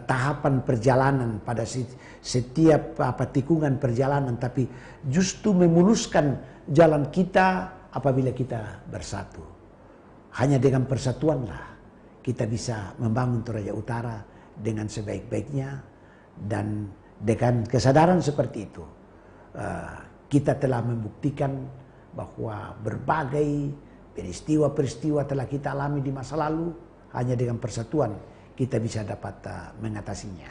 B: tahapan perjalanan, pada setiap tikungan perjalanan, tapi justru memuluskan jalan kita apabila kita bersatu. Hanya dengan persatuanlah kita bisa membangun Toraja Utara dengan sebaik-baiknya, dan dengan kesadaran seperti itu kita telah membuktikan bahwa berbagai peristiwa-peristiwa telah kita alami di masa lalu. Hanya dengan persatuan kita bisa dapat mengatasinya,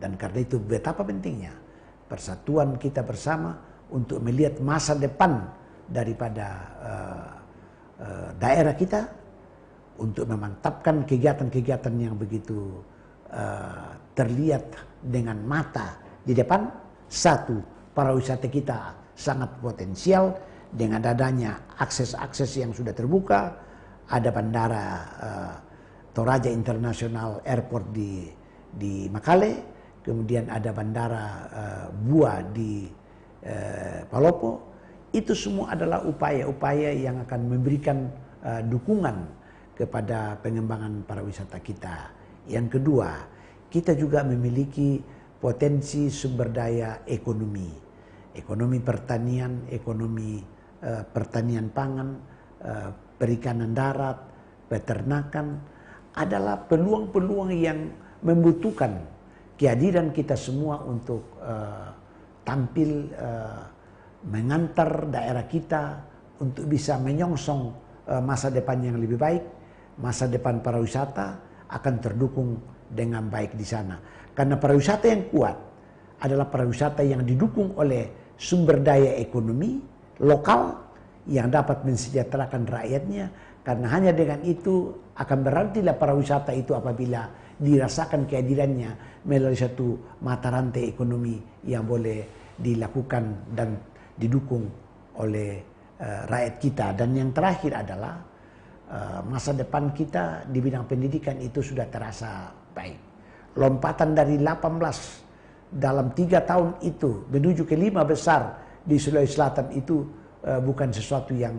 B: dan karena itu betapa pentingnya persatuan kita bersama untuk melihat masa depan daripada daerah kita, untuk memantapkan kegiatan-kegiatan yang begitu terlihat dengan mata di depan. Satu, pariwisata kita sangat potensial dengan adanya akses-akses yang sudah terbuka. Ada bandara Toraja International Airport di Makale, kemudian ada bandara Bua di Palopo. Itu semua adalah upaya-upaya yang akan memberikan dukungan kepada pengembangan pariwisata kita. Yang kedua, kita juga memiliki potensi sumber daya ekonomi pertanian, ekonomi pertanian pangan, perikanan darat, peternakan, adalah peluang-peluang yang membutuhkan kehadiran kita semua untuk tampil mengantar daerah kita untuk bisa menyongsong masa depan yang lebih baik. Masa depan pariwisata akan terdukung dengan baik di sana. Karena pariwisata yang kuat adalah pariwisata yang didukung oleh sumber daya ekonomi lokal yang dapat mensejahterakan rakyatnya. Karena hanya dengan itu akan berartilah pariwisata itu apabila dirasakan kehadirannya melalui satu mata rantai ekonomi yang boleh dilakukan dan didukung oleh rakyat kita. Dan yang terakhir adalah masa depan kita di bidang pendidikan itu sudah terasa baik. Lompatan dari 18 dalam 3 tahun itu menuju ke 5 besar di Sulawesi Selatan itu bukan sesuatu yang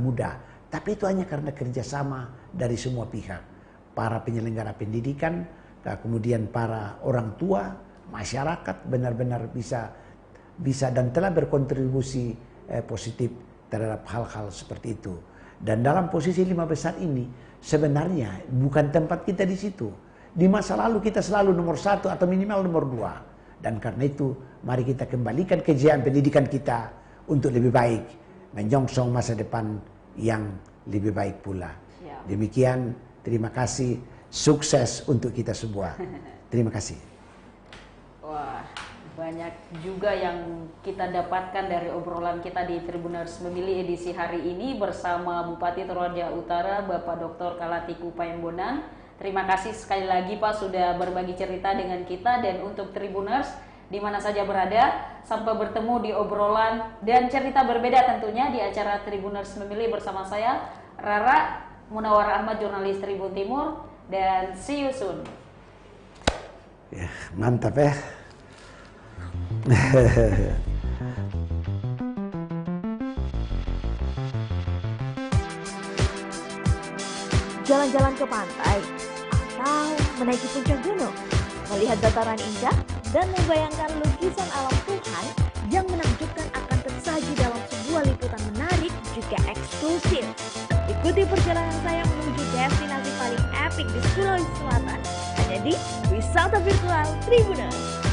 B: mudah. Tapi itu hanya karena kerjasama dari semua pihak. Para penyelenggara pendidikan, kemudian para orang tua, masyarakat benar-benar bisa dan telah berkontribusi positif terhadap hal-hal seperti itu. Dan dalam posisi 5 besar ini sebenarnya bukan tempat kita di situ. Di masa lalu kita selalu nomor 1 atau minimal nomor 2. Dan karena itu mari kita kembalikan kejayaan pendidikan kita untuk lebih baik. Menyongsong masa depan yang lebih baik pula. Demikian, terima kasih. Sukses untuk kita semua. Terima kasih.
A: Wah, banyak juga yang kita dapatkan dari obrolan kita di Tribuners Memilih edisi hari ini bersama Bupati Toraja Utara, Bapak Dr. Kalatiku Paembonan. Terima kasih sekali lagi Pak sudah berbagi cerita dengan kita, dan untuk Tribuners di mana saja berada, sampai bertemu di obrolan dan cerita berbeda tentunya di acara Tribuners Memilih bersama saya Rara Munawar Ahmad, jurnalis Tribun Timur, dan see you soon.
B: Ya, mantap ya.
C: Jalan-jalan ke pantai atau menaiki puncak gunung, melihat dataran indah dan membayangkan lukisan alam Tuhan yang menakjubkan akan tersaji dalam sebuah liputan menarik juga eksklusif. Ikuti perjalanan saya menuju destinasi paling epik di Sulawesi Selatan hanya di Wisata Virtual Tribuners.